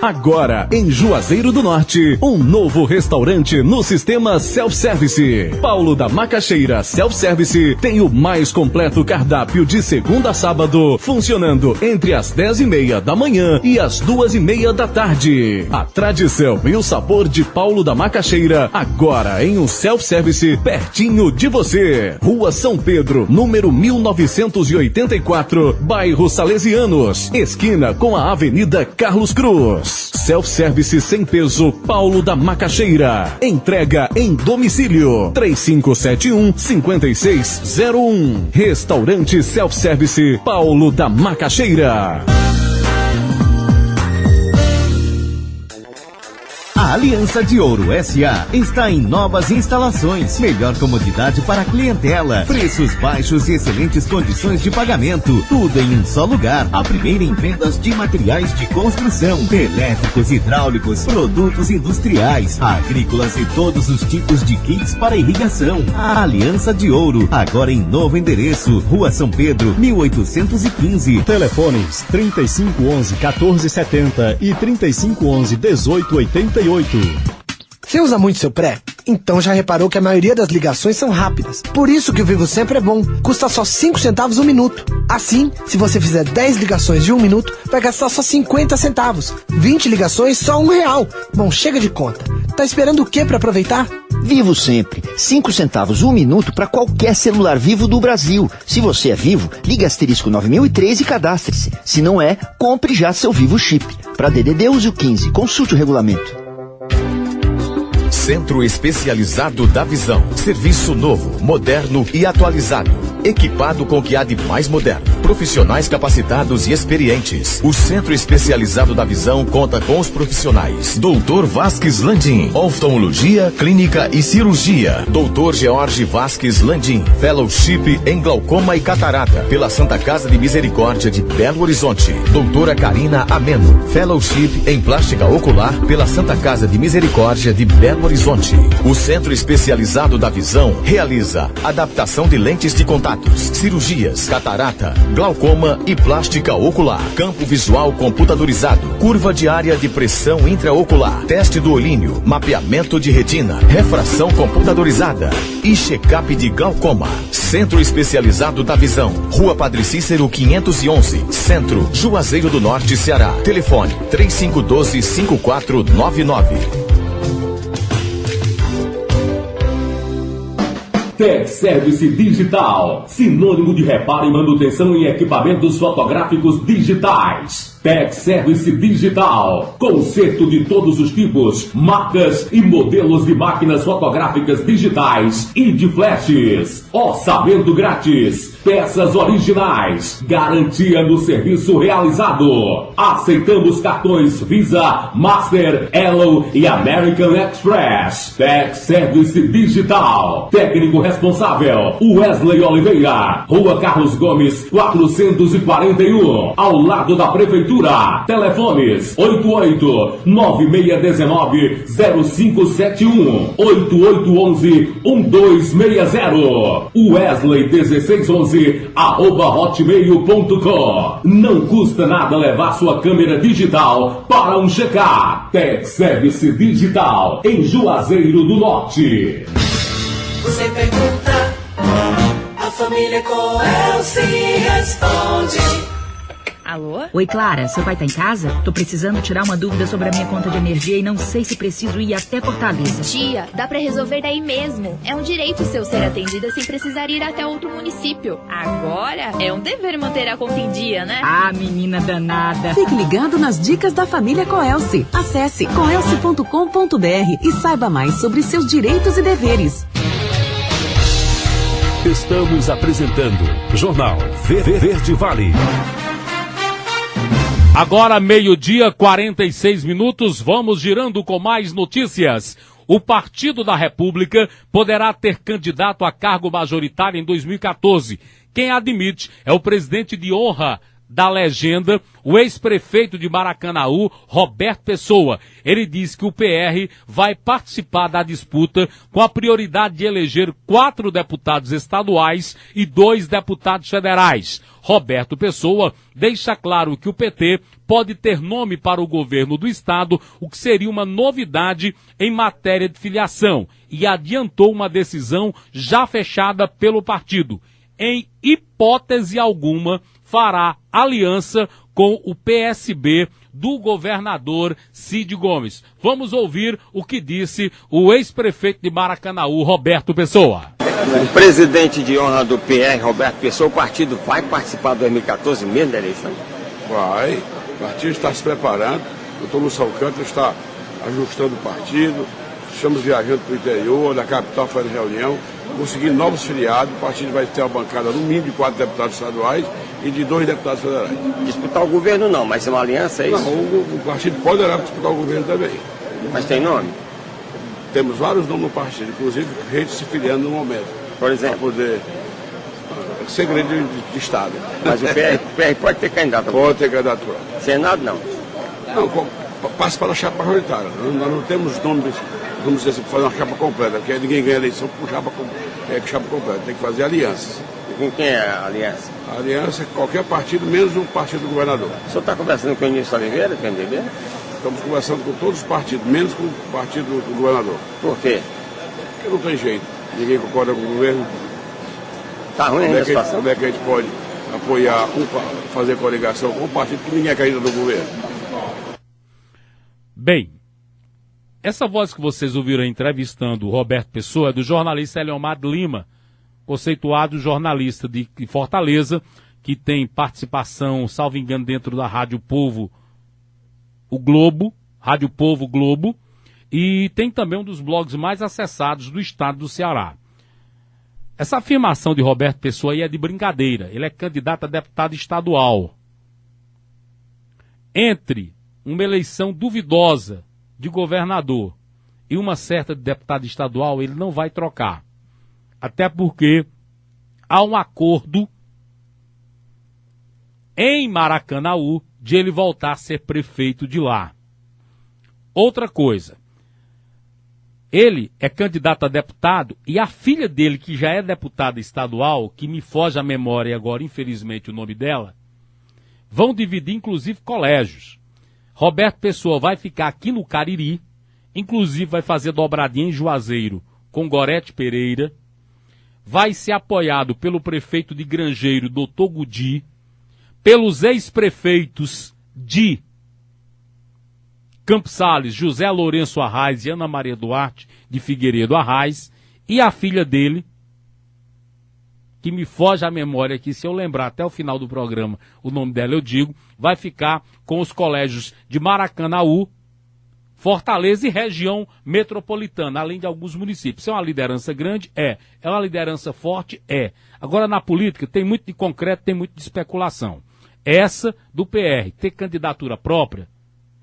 Agora, em Juazeiro do Norte, um novo restaurante no sistema self-service. Paulo da Macaxeira Self-Service tem o mais completo cardápio de segunda a sábado, funcionando entre as 10h30 da manhã e as 2h30 da tarde. A tradição e o sabor de Paulo da Macaxeira, agora em um self-service pertinho de você. Rua São Pedro, número 1984, bairro Salesianos, esquina com a Avenida Carlos Cruz. Self-service sem peso Paulo da Macaxeira. Entrega em domicílio 3571-5601. Restaurante Self-Service Paulo da Macaxeira. A Aliança de Ouro S.A. está em novas instalações, melhor comodidade para a clientela, preços baixos e excelentes condições de pagamento, tudo em um só lugar. A primeira em vendas de materiais de construção, elétricos, hidráulicos, produtos industriais, agrícolas e todos os tipos de kits para irrigação. A Aliança de Ouro, agora em novo endereço, Rua São Pedro, 1815. Telefones 3511-1470 e 3511-1888. Você usa muito seu pré? Então já reparou que a maioria das ligações são rápidas. Por isso que o Vivo Sempre é bom. Custa só 5 centavos um minuto. Assim, se você fizer 10 ligações de 1 minuto, vai gastar só 50 centavos. 20 ligações, só R$1. Bom, chega de conta. Tá esperando o quê para aproveitar? Vivo Sempre. 5 centavos um minuto para qualquer celular Vivo do Brasil. Se você é Vivo, ligue asterisco 9003 e cadastre-se. Se não é, compre já seu Vivo Chip. Para DDD use o 15. Consulte o regulamento. Centro Especializado da Visão. Serviço novo, moderno e atualizado. Equipado com o que há de mais moderno. Profissionais capacitados e experientes. O Centro Especializado da Visão conta com os profissionais Dr. Vasques Landim, oftalmologia, clínica e cirurgia. Dr. George Vasques Landim, fellowship em glaucoma e catarata pela Santa Casa de Misericórdia de Belo Horizonte. Doutora Karina Ameno, fellowship em plástica ocular pela Santa Casa de Misericórdia de Belo Horizonte. O Centro Especializado da Visão realiza adaptação de lentes de contatos, cirurgias, catarata, glaucoma e plástica ocular, campo visual computadorizado, curva diária de pressão intraocular, teste do olhinho, mapeamento de retina, refração computadorizada e check-up de glaucoma. Centro Especializado da Visão, Rua Padre Cícero 511, Centro, Juazeiro do Norte, Ceará. Telefone 3512-5499. Tech Service Digital, sinônimo de reparo e manutenção em equipamentos fotográficos digitais. Tech Service Digital, conserto de todos os tipos, marcas e modelos de máquinas fotográficas digitais e de flashes. Orçamento grátis, peças originais, garantia no serviço realizado. Aceitamos cartões Visa, Master, Elo e American Express. Tech Service Digital, técnico responsável Wesley Oliveira, Rua Carlos Gomes 441, ao lado da Prefeitura. Telefones 88-9619-0571, 8811-1260, Wesley 1611 @hotmail.com. Não custa nada levar sua câmera digital para um check-up. Tech Service Digital em Juazeiro do Norte. Você pergunta, a família Coelce responde. Alô? Oi, Clara, seu pai tá em casa? Tô precisando tirar uma dúvida sobre a minha conta de energia e não sei se preciso ir até Fortaleza. Tia, dá pra resolver daí mesmo. É um direito seu ser atendida sem precisar ir até outro município. Agora, é um dever manter a conta em dia, né? Ah, menina danada. Fique ligado nas dicas da família Coelce. Acesse coelce.com.br e saiba mais sobre seus direitos e deveres. Estamos apresentando Jornal Verde Vale. Agora, 12:46, vamos girando com mais notícias. O Partido da República poderá ter candidato a cargo majoritário em 2014. Quem admite é o presidente de honra da legenda, o ex-prefeito de Maracanaú, Roberto Pessoa. Ele diz que o PR vai participar da disputa com a prioridade de eleger 4 deputados estaduais e 2 deputados federais. Roberto Pessoa deixa claro que o PT pode ter nome para o governo do estado, o que seria uma novidade em matéria de filiação, e adiantou uma decisão já fechada pelo partido. Em hipótese alguma, fará aliança com o PSB do governador Cid Gomes. Vamos ouvir o que disse o ex-prefeito de Maracanaú, Roberto Pessoa. O presidente de honra do PR, Roberto Pessoa, o partido vai participar de 2014 mesmo da eleição? Vai, o partido está se preparando, o doutor Lúcio Alcântara está ajustando o partido, estamos viajando para o interior, da capital fazendo reunião, conseguindo novos filiados, o partido vai ter uma bancada no mínimo de 4 deputados estaduais e de 2 deputados federais. Disputar o governo não, mas é uma aliança, é isso? Não, o partido poderá disputar o governo também. Mas tem nome? Temos vários nomes no partido, inclusive gente se filiando no momento. Por exemplo? Para poder... segredo de Estado. Mas o PR pode ter candidato? Pode ter candidatura. Senado não? Não, passa para a chapa majoritária. Nós não temos nomes, vamos dizer assim, para fazer uma chapa completa, porque ninguém ganha eleição com chapa completa. Tem que fazer alianças. E com quem é a aliança? A aliança é qualquer partido, menos o partido do governador. O senhor está conversando com o ministro Oliveira, do PMDB? Estamos conversando com todos os partidos, menos com o partido do governador. Por quê? Porque não tem jeito. Ninguém concorda com o governo. Está ruim a situação? Como é que a gente pode apoiar fazer coligação com um partido que ninguém acredita no governo? Bem, essa voz que vocês ouviram entrevistando o Roberto Pessoa é do jornalista Eliomar Lima, conceituado jornalista de Fortaleza, que tem participação, salvo engano, dentro da Rádio Povo, o Globo, Rádio Povo Globo, e tem também um dos blogs mais acessados do estado do Ceará. Essa afirmação de Roberto Pessoa aí é de brincadeira. Ele é candidato a deputado estadual. Entre uma eleição duvidosa de governador e uma certa de deputado estadual, ele não vai trocar. Até porque há um acordo em Maracanaú de ele voltar a ser prefeito de lá. Outra coisa, ele é candidato a deputado e a filha dele, que já é deputada estadual, que me foge a memória agora, infelizmente, o nome dela, vão dividir, inclusive, colégios. Roberto Pessoa vai ficar aqui no Cariri, inclusive vai fazer dobradinha em Juazeiro com Gorete Pereira, vai ser apoiado pelo prefeito de Grangeiro, Dr. Gudi, pelos ex-prefeitos de Campos Sales, José Lourenço Arraes e Ana Maria Duarte de Figueiredo Arraes, e a filha dele, que me foge a memória aqui, se eu lembrar até o final do programa o nome dela eu digo, vai ficar com os colégios de Maracanaú, Fortaleza e região metropolitana, além de alguns municípios. É uma liderança grande? É. É uma liderança forte? É. Agora, na política, tem muito de concreto, tem muito de especulação. Essa do PR, ter candidatura própria,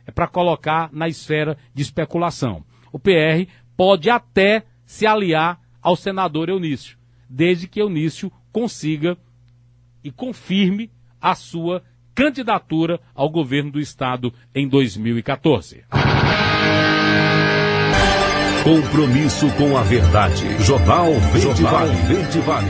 é para colocar na esfera de especulação. O PR pode até se aliar ao senador Eunício, desde que Eunício consiga e confirme a sua candidatura ao governo do estado em 2014. Compromisso com a verdade. Jornal Verde Vale.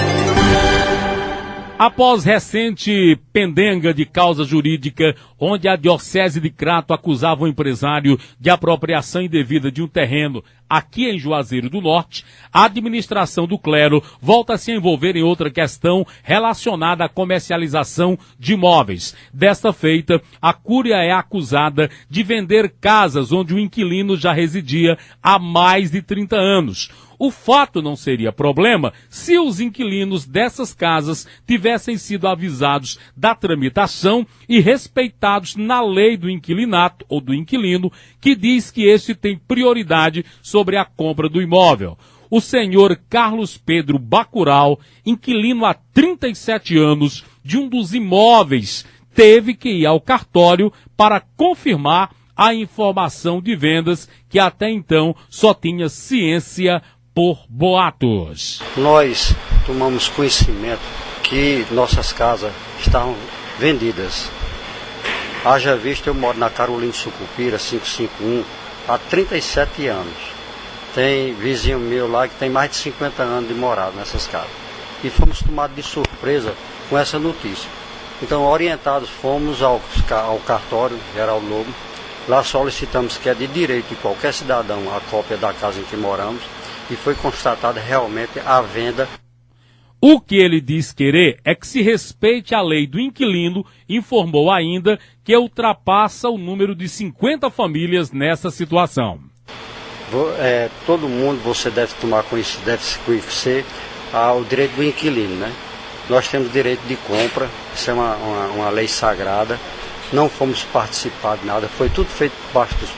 Após recente pendenga de causa jurídica, onde a Diocese de Crato acusava o empresário de apropriação indevida de um terreno aqui em Juazeiro do Norte, a administração do clero volta a se envolver em outra questão relacionada à comercialização de imóveis. Desta feita, a Cúria é acusada de vender casas onde o inquilino já residia há mais de 30 anos. O fato não seria problema se os inquilinos dessas casas tivessem sido avisados da tramitação e respeitados na lei do inquilinato ou do inquilino, que diz que este tem prioridade sobre a compra do imóvel. O senhor Carlos Pedro Bacurau, inquilino há 37 anos de um dos imóveis, teve que ir ao cartório para confirmar a informação de vendas que até então só tinha ciência por boatos. Nós tomamos conhecimento que nossas casas estavam vendidas. Haja visto, eu moro na Carolina de Sucupira, 551, há 37 anos. Tem vizinho meu lá que tem mais de 50 anos de morada nessas casas. E fomos tomados de surpresa com essa notícia. Então, orientados, fomos ao cartório Geraldo Lobo. Lá solicitamos que é de direito de qualquer cidadão a cópia da casa em que moramos. E foi constatada realmente a venda. O que ele diz querer é que se respeite a lei do inquilino, informou ainda que ultrapassa o número de 50 famílias nessa situação. Todo mundo, você deve tomar conhecimento, deve se conhecer o direito do inquilino, né? Nós temos direito de compra, isso é uma lei sagrada, não fomos participar de nada, foi tudo feito debaixo dos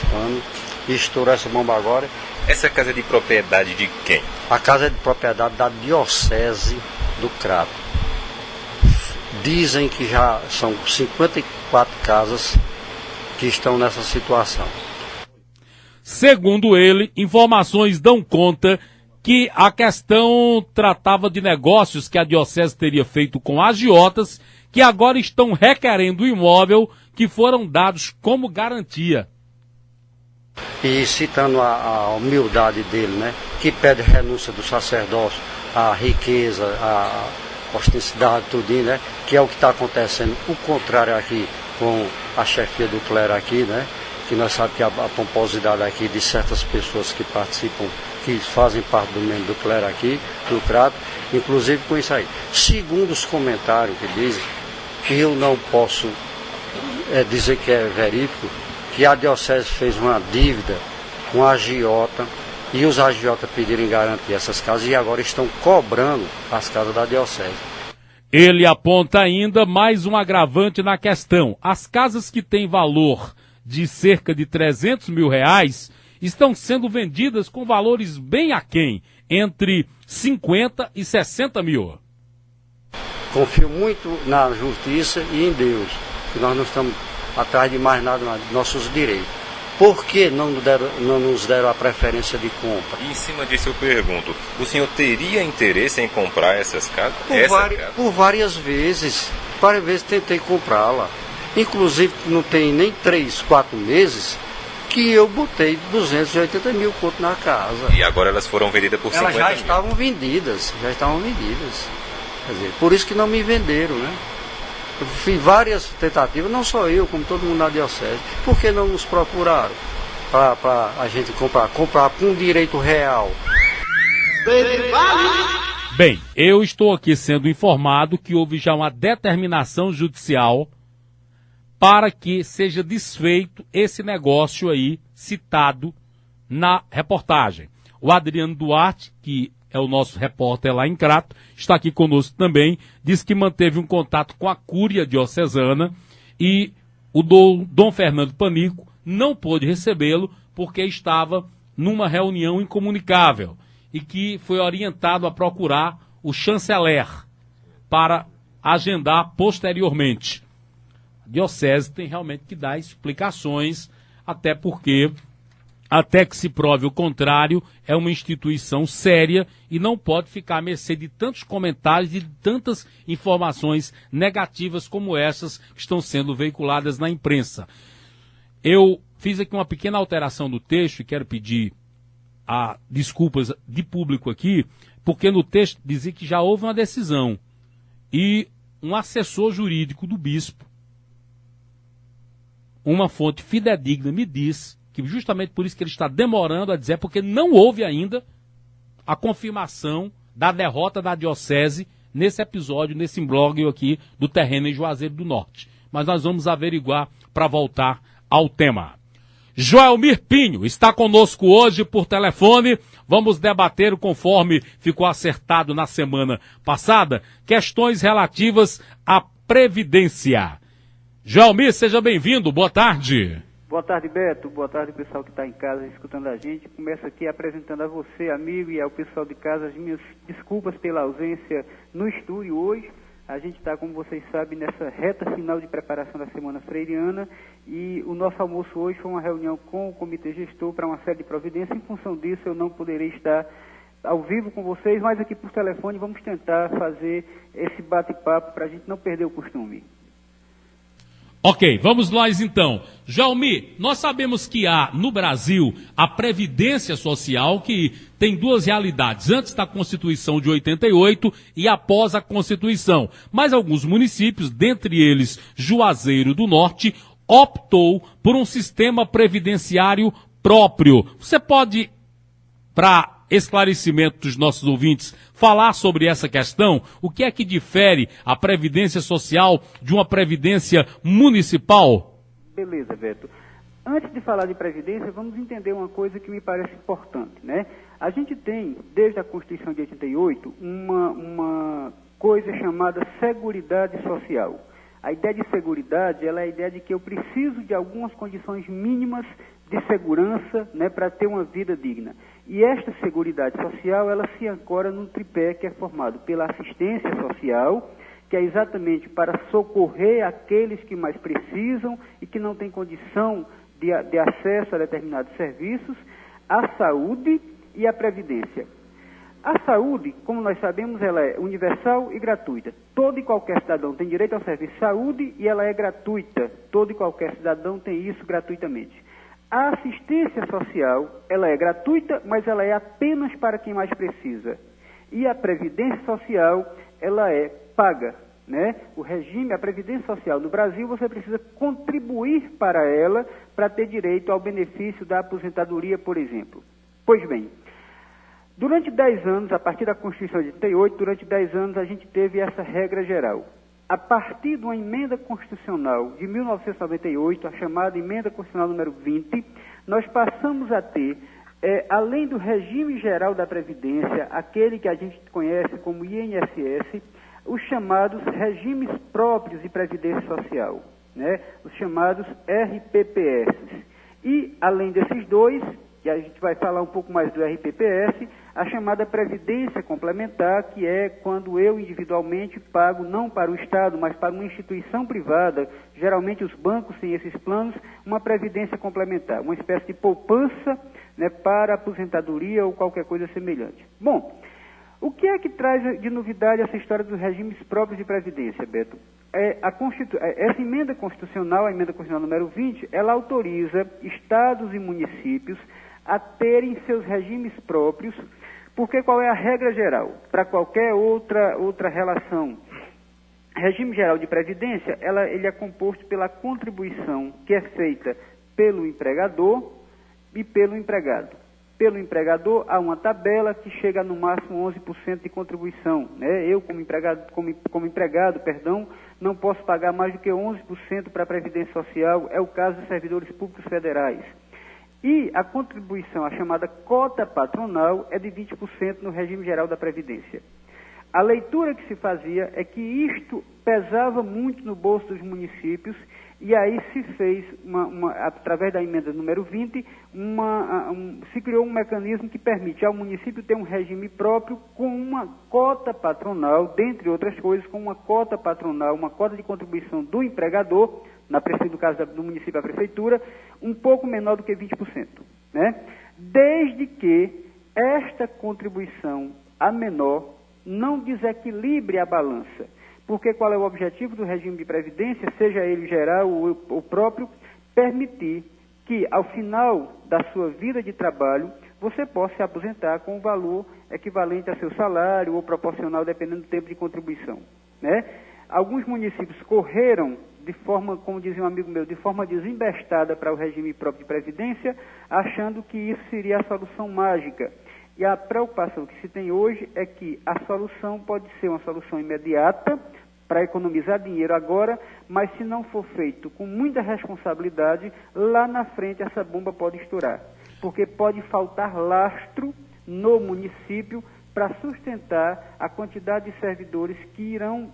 panos, e estourou essa bomba agora. Essa casa é de propriedade de quem? A casa é de propriedade da Diocese do Crato. Dizem que já são 54 casas que estão nessa situação. Segundo ele, informações dão conta que a questão tratava de negócios que a Diocese teria feito com agiotas, que agora estão requerendo o imóvel que foram dados como garantia. E citando a humildade dele, né, que pede renúncia do sacerdócio, a riqueza, a ostensidade, tudinho, né, que é o que está acontecendo. O contrário aqui com a chefia do clero aqui, né, que nós sabemos que a pomposidade aqui de certas pessoas que participam, que fazem parte do membro do clero aqui, do Crato, inclusive com isso aí. Segundo os comentários que dizem, que eu não posso dizer que é verídico, que a Diocese fez uma dívida com a agiota e os agiotas pediram garantir essas casas e agora estão cobrando as casas da Diocese. Ele aponta ainda mais um agravante na questão. As casas que têm valor de cerca de 300 mil reais estão sendo vendidas com valores bem aquém, entre 50 e 60 mil. Confio muito na justiça e em Deus, que nós não estamos atrás de mais nada, de nossos direitos. Por que não nos deram a preferência de compra? E em cima disso eu pergunto, o senhor teria interesse em comprar essas casas? Por várias vezes tentei comprá-la. Inclusive não tem nem 3, 4 meses que eu botei 280 mil conto na casa. E agora elas foram vendidas por 50 mil? Elas já estavam vendidas. Quer dizer, por isso que não me venderam, né? Eu fiz várias tentativas, não só eu, como todo mundo na Diocese. Por que não nos procuraram para a gente comprar com direito real? Bem, eu estou aqui sendo informado que houve já uma determinação judicial para que seja desfeito esse negócio aí citado na reportagem. O Adriano Duarte, que é o nosso repórter lá em Crato, está aqui conosco também, diz que manteve um contato com a Cúria Diocesana e o Dom Fernando Panico não pôde recebê-lo porque estava numa reunião incomunicável e que foi orientado a procurar o chanceler para agendar posteriormente. A Diocese tem realmente que dar explicações, até porque, até que se prove o contrário, é uma instituição séria e não pode ficar à mercê de tantos comentários e de tantas informações negativas como essas que estão sendo veiculadas na imprensa. Eu fiz aqui uma pequena alteração no texto e quero pedir desculpas de público aqui, porque no texto dizia que já houve uma decisão e um assessor jurídico do bispo, uma fonte fidedigna, me diz que justamente por isso que ele está demorando a dizer, porque não houve ainda a confirmação da derrota da Diocese nesse episódio, nesse imbróglio aqui do terreno em Juazeiro do Norte. Mas nós vamos averiguar para voltar ao tema. Joelmir Pinho está conosco hoje por telefone. Vamos debater, conforme ficou acertado na semana passada, questões relativas à Previdência. Joelmir, seja bem-vindo. Boa tarde. Boa tarde, Beto. Boa tarde, pessoal que está em casa escutando a gente. Começo aqui apresentando a você, amigo, e ao pessoal de casa as minhas desculpas pela ausência no estúdio hoje. A gente está, como vocês sabem, nessa reta final de preparação da Semana Freiriana e o nosso almoço hoje foi uma reunião com o Comitê Gestor para uma série de providências. Em função disso, eu não poderei estar ao vivo com vocês, mas aqui por telefone vamos tentar fazer esse bate-papo para a gente não perder o costume. Ok, vamos lá então. Jalmi, nós sabemos que há no Brasil a Previdência Social, que tem duas realidades, antes da Constituição de 88 e após a Constituição. Mas alguns municípios, dentre eles Juazeiro do Norte, optou por um sistema previdenciário próprio. Você pode, para esclarecimento dos nossos ouvintes, falar sobre essa questão? O que é que difere a Previdência Social de uma Previdência Municipal? Beleza, Beto. Antes de falar de Previdência, vamos entender uma coisa que me parece importante, né? A gente tem, desde a Constituição de 88, uma coisa chamada Seguridade Social. A ideia de seguridade, ela é a ideia de que eu preciso de algumas condições mínimas de segurança, né, para ter uma vida digna. E esta Seguridade Social, ela se ancora num tripé que é formado pela assistência social, que é exatamente para socorrer aqueles que mais precisam e que não têm condição de acesso a determinados serviços, a saúde e a previdência. A saúde, como nós sabemos, ela é universal e gratuita. Todo e qualquer cidadão tem direito ao serviço de saúde e ela é gratuita. Todo e qualquer cidadão tem isso gratuitamente. A assistência social, ela é gratuita, mas ela é apenas para quem mais precisa. E a previdência social, ela é paga, né? O regime, a previdência social no Brasil, você precisa contribuir para ela para ter direito ao benefício da aposentadoria, por exemplo. Pois bem, durante 10 anos, a partir da Constituição de 88, durante 10 anos a gente teve essa regra geral. A partir de uma emenda constitucional de 1998, a chamada emenda constitucional número 20, nós passamos a ter, além do regime geral da Previdência, aquele que a gente conhece como INSS, os chamados regimes próprios de Previdência Social, né? Os chamados RPPS. E, além desses dois, e a gente vai falar um pouco mais do RPPS, a chamada Previdência Complementar, que é quando eu individualmente pago, não para o Estado, mas para uma instituição privada, geralmente os bancos têm esses planos, uma Previdência Complementar, uma espécie de poupança, né, para aposentadoria ou qualquer coisa semelhante. Bom, o que é que traz de novidade essa história dos regimes próprios de Previdência, Beto? Essa emenda constitucional, a emenda constitucional número 20, ela autoriza estados e municípios a terem seus regimes próprios, porque qual é a regra geral? Para qualquer outra relação, regime geral de previdência, ele é composto pela contribuição que é feita pelo empregador e pelo empregado. Pelo empregador, há uma tabela que chega no máximo 11% de contribuição, né? Eu, como empregado, não posso pagar mais do que 11% para a Previdência Social, é o caso dos servidores públicos federais. E a contribuição, a chamada cota patronal, é de 20% no regime geral da Previdência. A leitura que se fazia é que isto pesava muito no bolso dos municípios, e aí se fez, através da emenda número 20, se criou um mecanismo que permite ao município ter um regime próprio com uma cota patronal, dentre outras coisas, com uma cota patronal, uma cota de contribuição do empregador, no caso do município, a prefeitura, um pouco menor do que 20%, né? Desde que esta contribuição, a menor, não desequilibre a balança. Porque qual é o objetivo do regime de previdência, seja ele geral ou próprio, permitir que, ao final da sua vida de trabalho, você possa se aposentar com um valor equivalente a seu salário ou proporcional, dependendo do tempo de contribuição, né? Alguns municípios correram de forma, como dizia um amigo meu, de forma desembestada para o regime próprio de previdência, achando que isso seria a solução mágica. E a preocupação que se tem hoje é que a solução pode ser uma solução imediata para economizar dinheiro agora, mas se não for feito com muita responsabilidade, lá na frente essa bomba pode estourar. Porque pode faltar lastro no município para sustentar a quantidade de servidores que irão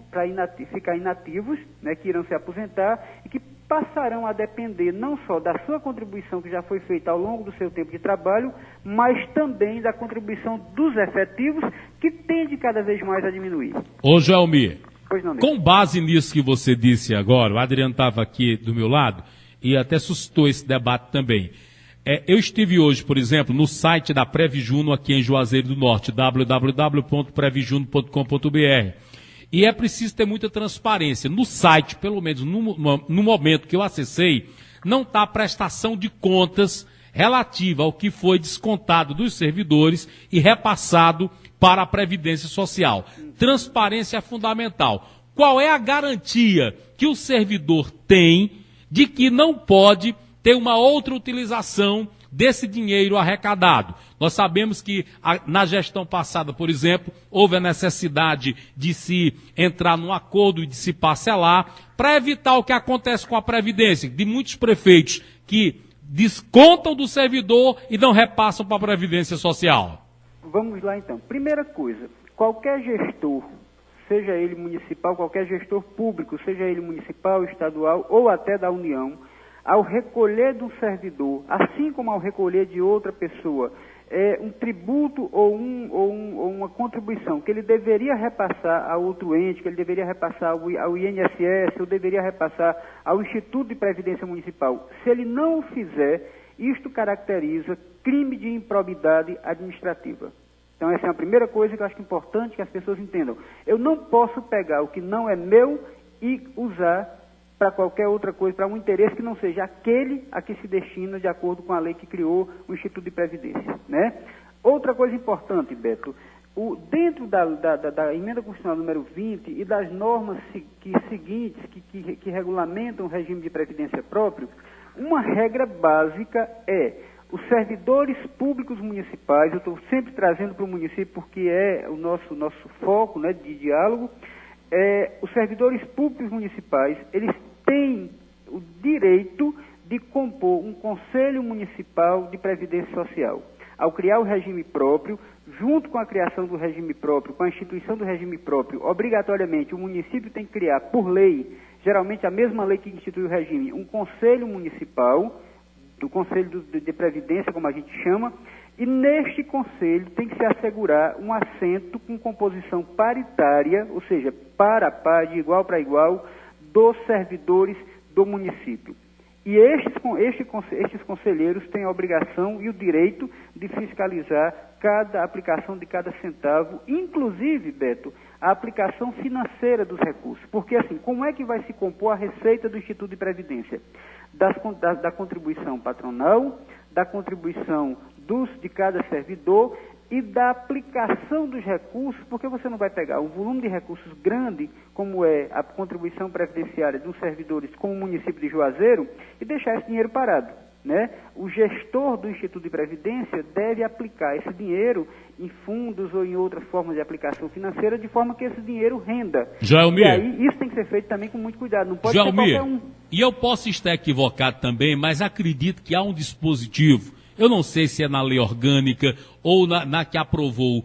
ficar inativos, né, que irão se aposentar e que passarão a depender não só da sua contribuição que já foi feita ao longo do seu tempo de trabalho, mas também da contribuição dos efetivos, que tende cada vez mais a diminuir. Ô, Joelmir, pois não, com base nisso que você disse agora, o Adriano estava aqui do meu lado e até suscitou esse debate também. Eu estive hoje, por exemplo, no site da Previjuno aqui em Juazeiro do Norte, www.previjuno.com.br. E é preciso ter muita transparência. No site, pelo menos no momento que eu acessei, não está a prestação de contas relativa ao que foi descontado dos servidores e repassado para a Previdência Social. Transparência é fundamental. Qual é a garantia que o servidor tem de que não pode ter uma outra utilização desse dinheiro arrecadado? Nós sabemos que na gestão passada, por exemplo, houve a necessidade de se entrar num acordo e de se parcelar para evitar o que acontece com a Previdência, de muitos prefeitos que descontam do servidor e não repassam para a Previdência Social. Vamos lá então. Primeira coisa, qualquer gestor, seja ele municipal, qualquer gestor público, seja ele municipal, estadual ou até da União, ao recolher do servidor, assim como ao recolher de outra pessoa, um tributo ou uma contribuição que ele deveria repassar a outro ente, que ele deveria repassar ao INSS, ou deveria repassar ao Instituto de Previdência Municipal. Se ele não o fizer, isto caracteriza crime de improbidade administrativa. Então essa é a primeira coisa que eu acho importante que as pessoas entendam. Eu não posso pegar o que não é meu e usar para qualquer outra coisa, para um interesse que não seja aquele a que se destina de acordo com a lei que criou o Instituto de Previdência, né? Outra coisa importante, Beto, dentro da emenda constitucional número 20 e das normas seguintes que regulamentam o regime de previdência próprio, uma regra básica é os servidores públicos municipais, eu estou sempre trazendo para o município porque é o nosso foco, né, de diálogo, os servidores públicos municipais, eles têm o direito de compor um Conselho Municipal de Previdência Social. Ao criar o regime próprio, junto com a criação do regime próprio, com a instituição do regime próprio, obrigatoriamente o município tem que criar, por lei, geralmente a mesma lei que institui o regime, um Conselho Municipal, do Conselho de Previdência, como a gente chama, e neste conselho tem que se assegurar um assento com composição paritária, ou seja, par a par, de igual para igual, dos servidores do município. E estes conselheiros têm a obrigação e o direito de fiscalizar cada aplicação de cada centavo, inclusive, Beto, a aplicação financeira dos recursos. Porque, assim, como é que vai se compor a receita do Instituto de Previdência? Da contribuição patronal, da contribuição de cada servidor e da aplicação dos recursos, porque você não vai pegar um volume de recursos grande, como é a contribuição previdenciária dos servidores como o município de Juazeiro, e deixar esse dinheiro parado, né? O gestor do Instituto de Previdência deve aplicar esse dinheiro em fundos ou em outras formas de aplicação financeira, de forma que esse dinheiro renda. Jaelmir. E aí isso tem que ser feito também com muito cuidado, não pode ser qualquer um. E eu posso estar equivocado também, mas acredito que há um dispositivo, eu não sei se é na lei orgânica ou na que aprovou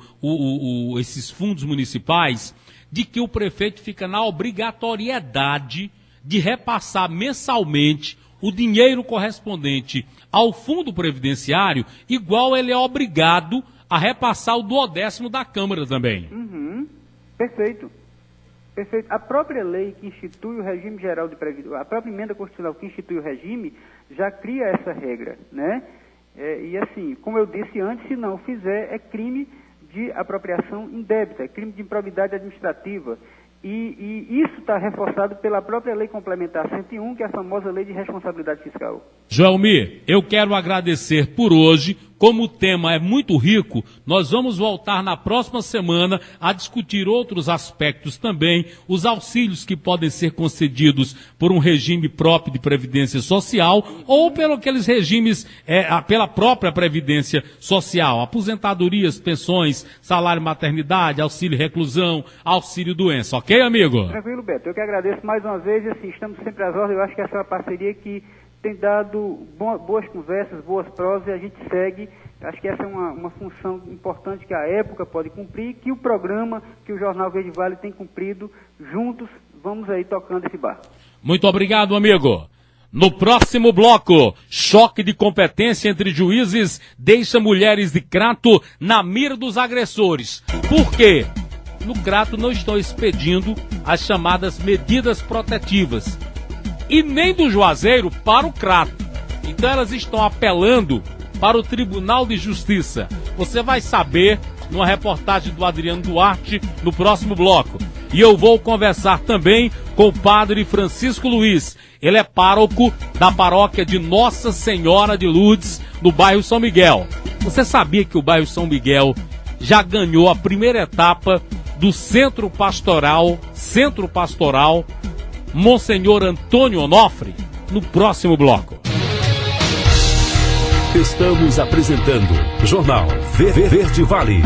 esses fundos municipais, de que o prefeito fica na obrigatoriedade de repassar mensalmente o dinheiro correspondente ao fundo previdenciário, igual ele é obrigado a repassar o 12º da Câmara também. Uhum. Perfeito. Perfeito. A própria lei que institui o regime geral de previdência, a própria emenda constitucional que institui o regime, já cria essa regra, né? E assim, como eu disse antes, se não fizer, é crime de apropriação indébita, é crime de improbidade administrativa. E isso está reforçado pela própria Lei Complementar 101, que é a famosa Lei de Responsabilidade Fiscal. Jaelmir, eu quero agradecer por hoje. Como o tema é muito rico, nós vamos voltar na próxima semana a discutir outros aspectos também, os auxílios que podem ser concedidos por um regime próprio de previdência social ou pelo aqueles regimes, pela própria previdência social, aposentadorias, pensões, salário maternidade, auxílio reclusão, auxílio doença, ok, amigo? Tranquilo, Beto, eu que agradeço mais uma vez, assim, estamos sempre às ordens, eu acho que essa é uma parceria que tem dado boas conversas, boas prosas, e a gente segue. Acho que essa é uma função importante que a época pode cumprir, que o programa, que o Jornal Verde Vale tem cumprido. Juntos, vamos aí tocando esse barco. Muito obrigado, amigo. No próximo bloco, choque de competência entre juízes deixa mulheres de Crato na mira dos agressores. Por quê? No Crato não estão expedindo as chamadas medidas protetivas. E nem do Juazeiro para o Crato. Então elas estão apelando para o Tribunal de Justiça. Você vai saber numa reportagem do Adriano Duarte no próximo bloco. E eu vou conversar também com o padre Francisco Luiz. Ele é pároco da paróquia de Nossa Senhora de Lourdes, no bairro São Miguel. Você sabia que o bairro São Miguel já ganhou a primeira etapa do Centro Pastoral Monsenhor Antônio Onofre? No próximo bloco. Estamos apresentando Jornal Verde Vale.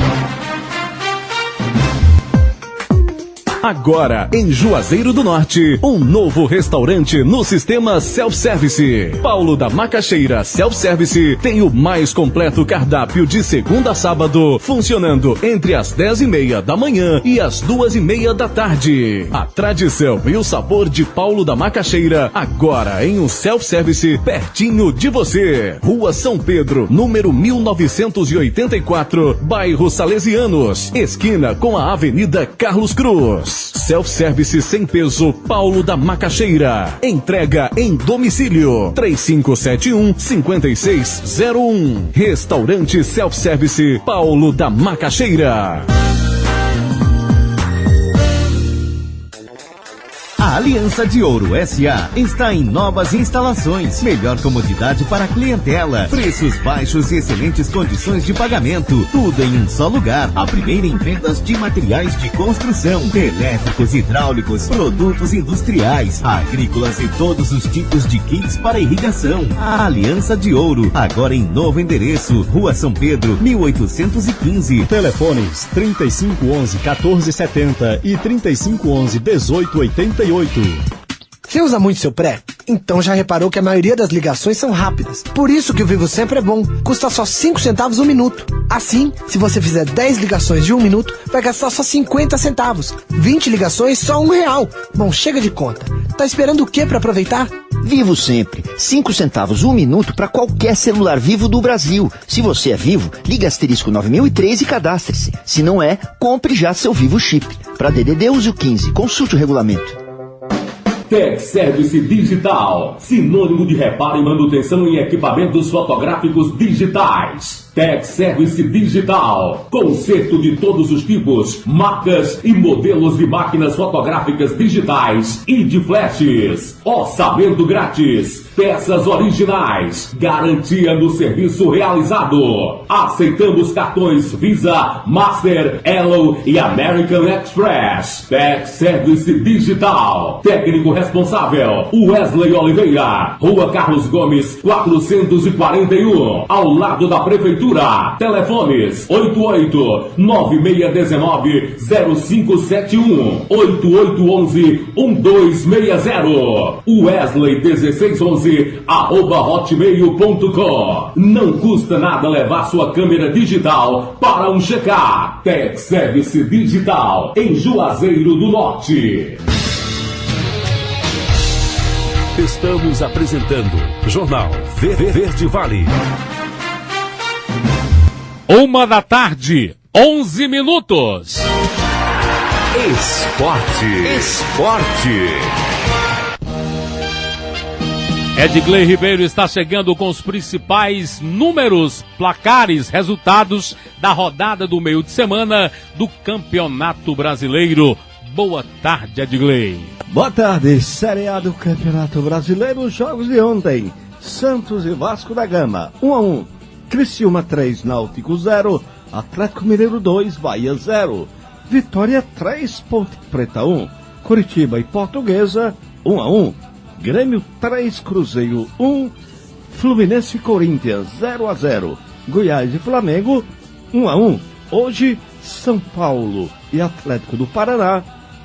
Agora, em Juazeiro do Norte, um novo restaurante no sistema Self-Service. Paulo da Macaxeira Self-Service tem o mais completo cardápio de segunda a sábado, funcionando entre as 10h30 da manhã e as 2h30 da tarde. A tradição e o sabor de Paulo da Macaxeira, agora em um Self-Service pertinho de você. Rua São Pedro, número 1984, bairro Salesianos, esquina com a Avenida Carlos Cruz. Self-Service sem peso Paulo da Macaxeira. Entrega em domicílio 3571-5601. Restaurante Self-Service Paulo da Macaxeira. A Aliança de Ouro S.A. está em novas instalações. Melhor comodidade para a clientela. Preços baixos e excelentes condições de pagamento. Tudo em um só lugar. A primeira em vendas de materiais de construção, elétricos, hidráulicos, produtos industriais, agrícolas e todos os tipos de kits para irrigação. A Aliança de Ouro, agora em novo endereço. Rua São Pedro, 1815. Telefones 3511-1470 e 3511-1888. Você usa muito seu pré? Então já reparou que a maioria das ligações são rápidas. Por isso que o Vivo Sempre é bom. Custa só 5 centavos um minuto. Assim, se você fizer 10 ligações de 1 minuto, vai gastar só 50 centavos. 20 ligações, só R$1. Bom, chega de conta. Tá esperando o quê para aproveitar? Vivo Sempre. 5 centavos um minuto para qualquer celular Vivo do Brasil. Se você é Vivo, liga asterisco 9003 e cadastre-se. Se não é, compre já seu Vivo Chip. Para DDD use o 15. Consulte o regulamento. Tech Service Digital, sinônimo de reparo e manutenção em equipamentos fotográficos digitais. Tech Service Digital, conserto de todos os tipos, marcas e modelos de máquinas fotográficas digitais e de flashes. Orçamento grátis, peças originais, garantia no serviço realizado. Aceitamos cartões Visa, Master, Elo e American Express. Tech Service Digital, técnico responsável Wesley Oliveira, Rua Carlos Gomes 441, ao lado da Prefeitura. Telefones 88-9619-0571, 8811-1260, Wesley 1611 @hotmail.com. Não custa nada levar sua câmera digital para um check-up. Tech Service Digital, em Juazeiro do Norte. Estamos apresentando Jornal Verde Vale. 1h, 11 minutos. Esporte. Edgley Ribeiro está chegando com os principais números, placares, resultados da rodada do meio de semana do Campeonato Brasileiro. Boa tarde, Edgley. Boa tarde. Série A do Campeonato Brasileiro, os jogos de ontem. Santos e Vasco da Gama, 1-1. Criciúma 3, Náutico 0, Atlético Mineiro 2, Bahia 0, Vitória 3, Ponte Preta 1, Curitiba e Portuguesa 1-1, Grêmio 3, Cruzeiro 1, Fluminense e Corinthians 0-0, Goiás e Flamengo 1-1. Hoje, São Paulo e Atlético do Paraná,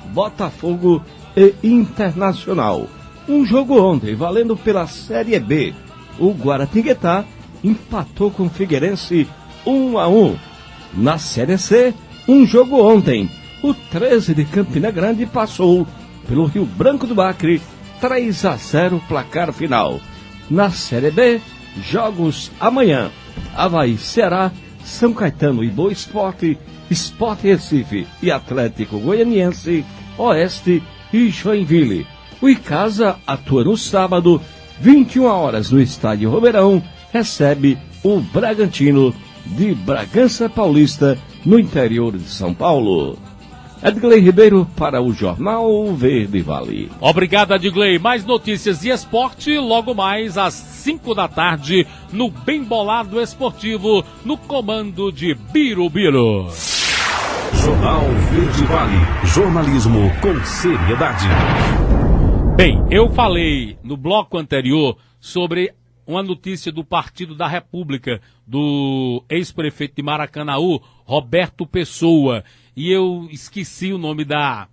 Botafogo e Internacional. Um jogo ontem, valendo pela Série B. O Guaratinguetá empatou com o Figueirense 1-1. Na Série C, um jogo ontem. O 13 de Campina Grande passou pelo Rio Branco do Acre 3-0 placar final. Na Série B, jogos amanhã. Avaí, Ceará, São Caetano e Boa Esporte, Sport Recife e Atlético Goianiense, Oeste e Joinville. O Icasa atua no sábado, 21 horas no Estádio Romeirão, recebe o Bragantino de Bragança Paulista, no interior de São Paulo. Edgley Ribeiro para o Jornal Verde Vale. Obrigado, Edgley. Mais notícias de esporte logo mais às 5 da tarde no Bem Bolado Esportivo, no comando de Birubiru. Jornal Verde Vale. Jornalismo com seriedade. Bem, eu falei no bloco anterior sobre uma notícia do Partido da República, do ex-prefeito de Maracanaú, Roberto Pessoa. E eu esqueci o nome da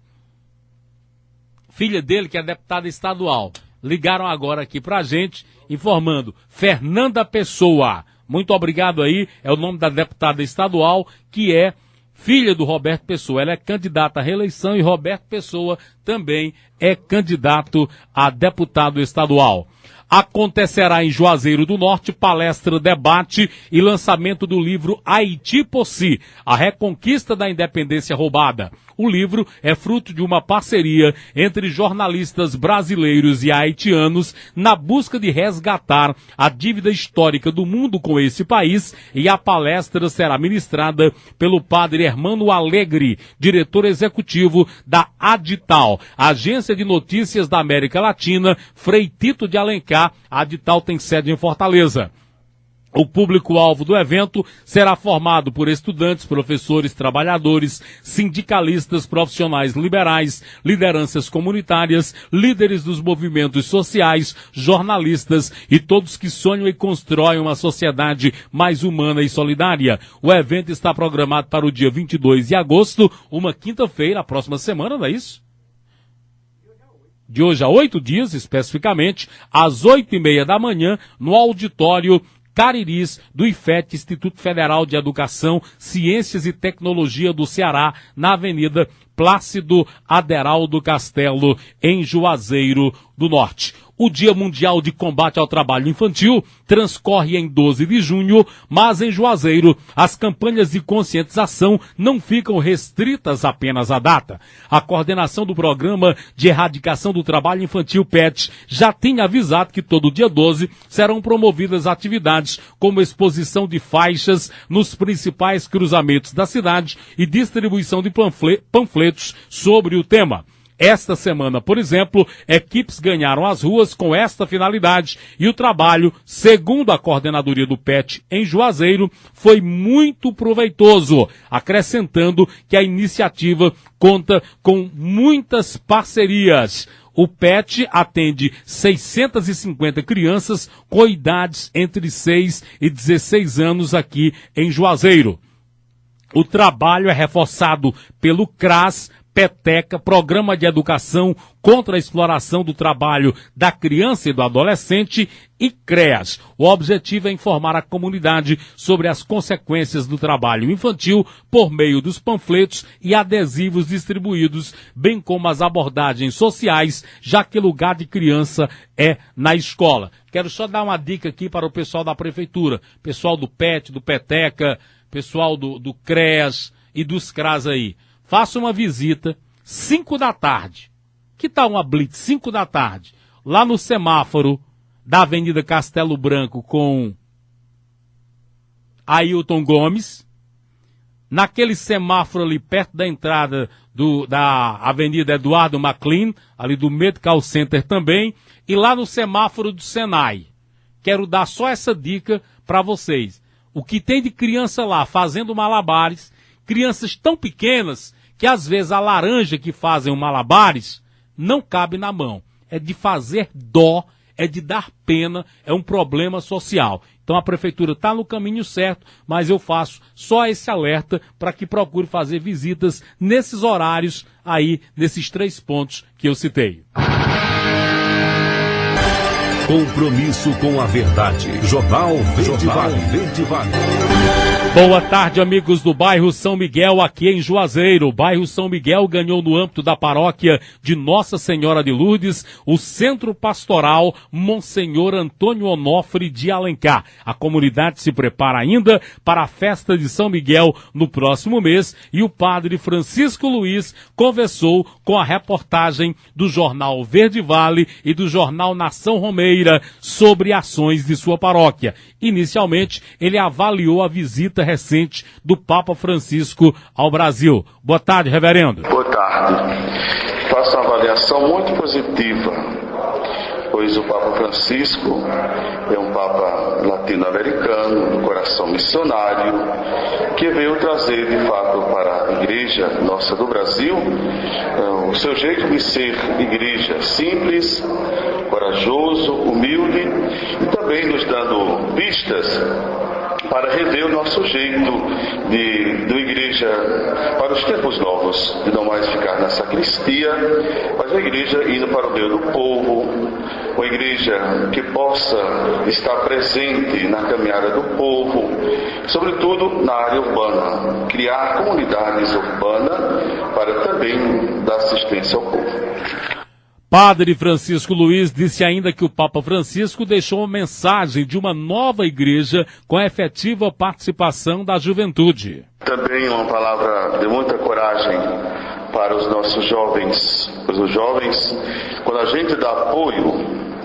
filha dele, que é deputada estadual. Ligaram agora aqui pra gente, informando, Fernanda Pessoa. Muito obrigado aí, é o nome da deputada estadual, que é filha do Roberto Pessoa. Ela é candidata à reeleição e Roberto Pessoa também é candidato a deputado estadual. Acontecerá em Juazeiro do Norte palestra, debate e lançamento do livro Haiti por Si, a reconquista da independência roubada. O livro é fruto de uma parceria entre jornalistas brasileiros e haitianos na busca de resgatar a dívida histórica do mundo com esse país, e a palestra será ministrada pelo padre Hermano Alegre, diretor executivo da Adital, Agência de Notícias da América Latina, Frei Tito de Alencar. A Adital tem sede em Fortaleza. O público-alvo do evento será formado por estudantes, professores, trabalhadores, sindicalistas, profissionais liberais, lideranças comunitárias, líderes dos movimentos sociais, jornalistas e todos que sonham e constroem uma sociedade mais humana e solidária. O evento está programado para o dia 22 de agosto, uma quinta-feira, a próxima semana, não é isso? De hoje a 8 dias, especificamente, às 8h30 da manhã, no auditório Cariris, do IFET, Instituto Federal de Educação, Ciências e Tecnologia do Ceará, na Avenida Plácido Aderaldo Castelo, em Juazeiro do Norte. O Dia Mundial de Combate ao Trabalho Infantil transcorre em 12 de junho, mas em Juazeiro as campanhas de conscientização não ficam restritas apenas à data. A coordenação do Programa de Erradicação do Trabalho Infantil PET já tinha avisado que todo dia 12 serão promovidas atividades como exposição de faixas nos principais cruzamentos da cidade e distribuição de panfletos sobre o tema. Esta semana, por exemplo, equipes ganharam as ruas com esta finalidade e o trabalho, segundo a coordenadoria do PET em Juazeiro, foi muito proveitoso, acrescentando que a iniciativa conta com muitas parcerias. O PET atende 650 crianças com idades entre 6 e 16 anos aqui em Juazeiro. O trabalho é reforçado pelo CRAS, Peteca, Programa de Educação contra a Exploração do Trabalho da Criança e do Adolescente, e CREAS. O objetivo é informar a comunidade sobre as consequências do trabalho infantil por meio dos panfletos e adesivos distribuídos, bem como as abordagens sociais, já que lugar de criança é na escola. Quero só dar uma dica aqui para o pessoal da Prefeitura, pessoal do PET, do Peteca, pessoal do CREAS e dos CRAS aí. Faça uma visita, 5 da tarde. Que tal uma blitz, 5 da tarde, lá no semáforo da Avenida Castelo Branco com Ailton Gomes, naquele semáforo ali perto da entrada da Avenida Eduardo McLean, ali do Medical Center também, e lá no semáforo do Senai. Quero dar só essa dica para vocês. O que tem de criança lá fazendo malabares, crianças tão pequenas que às vezes a laranja que fazem o malabares não cabe na mão. É de fazer dó, é de dar pena, é um problema social. Então a prefeitura está no caminho certo, mas eu faço só esse alerta para que procure fazer visitas nesses horários aí, nesses 3 pontos que eu citei. Compromisso com a verdade. Jornal Verde Vale. Boa tarde, amigos do bairro São Miguel, aqui em Juazeiro. O bairro São Miguel ganhou no âmbito da paróquia de Nossa Senhora de Lourdes o Centro Pastoral Monsenhor Antônio Onofre de Alencar. A comunidade se prepara ainda para a festa de São Miguel no próximo mês e o padre Francisco Luiz conversou com a reportagem do jornal Verde Vale e do jornal Nação Romeira sobre ações de sua paróquia. Inicialmente, ele avaliou a visita recente do Papa Francisco ao Brasil. Boa tarde, reverendo. Boa tarde. Faço uma avaliação muito positiva, pois o Papa Francisco é um Papa latino-americano, do coração missionário, que veio trazer, de fato, para a Igreja Nossa do Brasil o seu jeito de ser igreja, simples, corajoso, humilde, e também nos dando pistas para rever o nosso jeito de igreja para os tempos novos, de não mais ficar na sacristia, mas a igreja indo para o meio do povo, uma igreja que possa estar presente na caminhada do povo, sobretudo na área urbana, criar comunidades urbanas para também dar assistência ao povo. Padre Francisco Luiz disse ainda que o Papa Francisco deixou uma mensagem de uma nova igreja com a efetiva participação da juventude. Também uma palavra de muita coragem para os nossos jovens. Os jovens, quando a gente dá apoio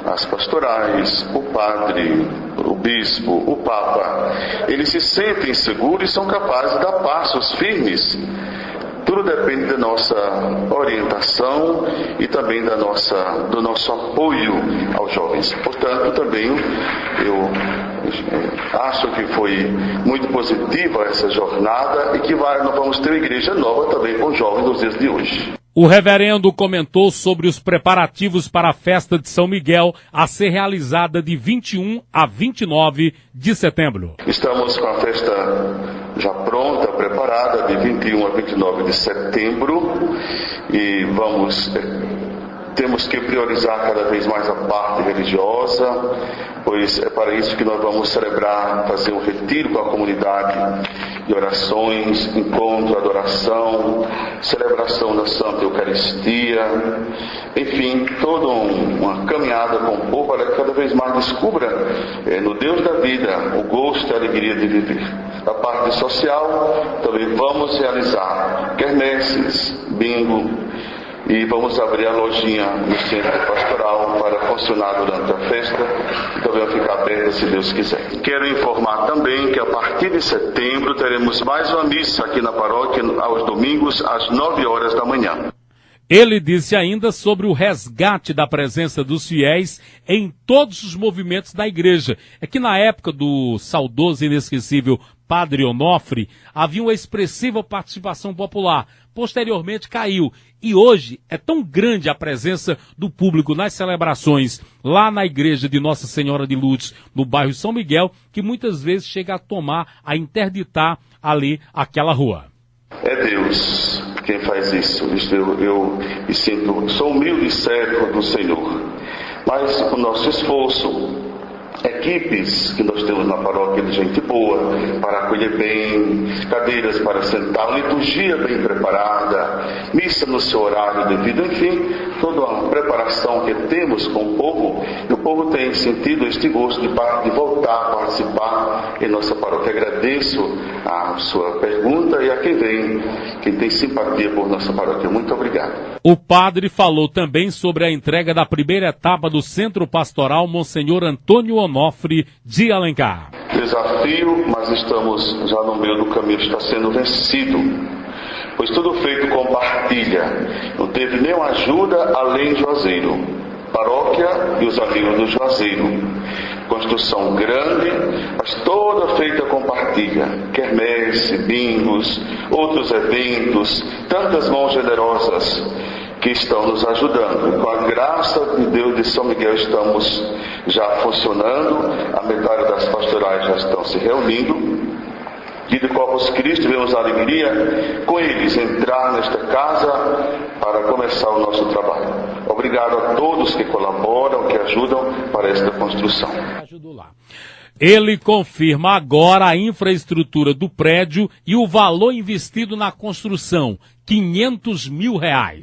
às pastorais, o padre, o bispo, o papa, eles se sentem seguros e são capazes de dar passos firmes. Tudo depende da nossa orientação e também do nosso apoio aos jovens. Portanto, também eu acho que foi muito positiva essa jornada e que nós vamos ter uma igreja nova também com os jovens dos dias de hoje. O reverendo comentou sobre os preparativos para a festa de São Miguel a ser realizada de 21 a 29 de setembro. Estamos com a festa já pronta, preparada, de 21 a 29 de setembro e temos que priorizar cada vez mais a parte religiosa, pois é para isso que nós vamos celebrar, fazer um retiro com a comunidade de orações, encontro, adoração, celebração da Santa Eucaristia, enfim, toda uma caminhada com o povo para que cada vez mais descubra no Deus da vida o gosto e a alegria de viver. A parte social também vamos realizar quermesses, bingo, e vamos abrir a lojinha no centro pastoral para funcionar durante a festa e também vai ficar aberta se Deus quiser. Quero informar também que a partir de setembro teremos mais uma missa aqui na paróquia aos domingos às 9 horas da manhã. Ele disse ainda sobre o resgate da presença dos fiéis em todos os movimentos da igreja. É que na época do saudoso e inesquecível Padre Onofre, havia uma expressiva participação popular. Posteriormente caiu. E hoje é tão grande a presença do público nas celebrações lá na igreja de Nossa Senhora de Lourdes, no bairro São Miguel, que muitas vezes chega a interditar ali aquela rua. É Deus quem faz isso. Eu me sinto, sou humilde servo do Senhor. Mas o nosso esforço, equipes que nós temos na paróquia de gente boa, para acolher bem, cadeiras para sentar, liturgia bem preparada, missa no seu horário devido, enfim, toda uma preparação que temos com o povo, e o povo tem sentido este gosto de voltar a participar em nossa paróquia. Agradeço a sua pergunta e a quem tem simpatia por nossa paróquia. Muito obrigado. O padre falou também sobre a entrega da primeira etapa do Centro Pastoral Monsenhor Antônio Onofre de Alencar. Desafio, mas estamos já no meio do caminho, está sendo vencido, pois tudo feito com partilha, não teve nenhuma ajuda além de Juazeiro, paróquia e os amigos do Juazeiro. Construção grande, mas toda feita com partilha, quermesse, bingos, outros eventos, tantas mãos generosas que estão nos ajudando. Com a graça de Deus de São Miguel estamos já funcionando, a metade das pastorais já estão se reunindo. E de Corpus Christi tivemos a alegria com eles entrar nesta casa para começar o nosso trabalho. Obrigado a todos que colaboram, que ajudam para esta construção. Ele confirma agora a infraestrutura do prédio e o valor investido na construção, R$500 mil. É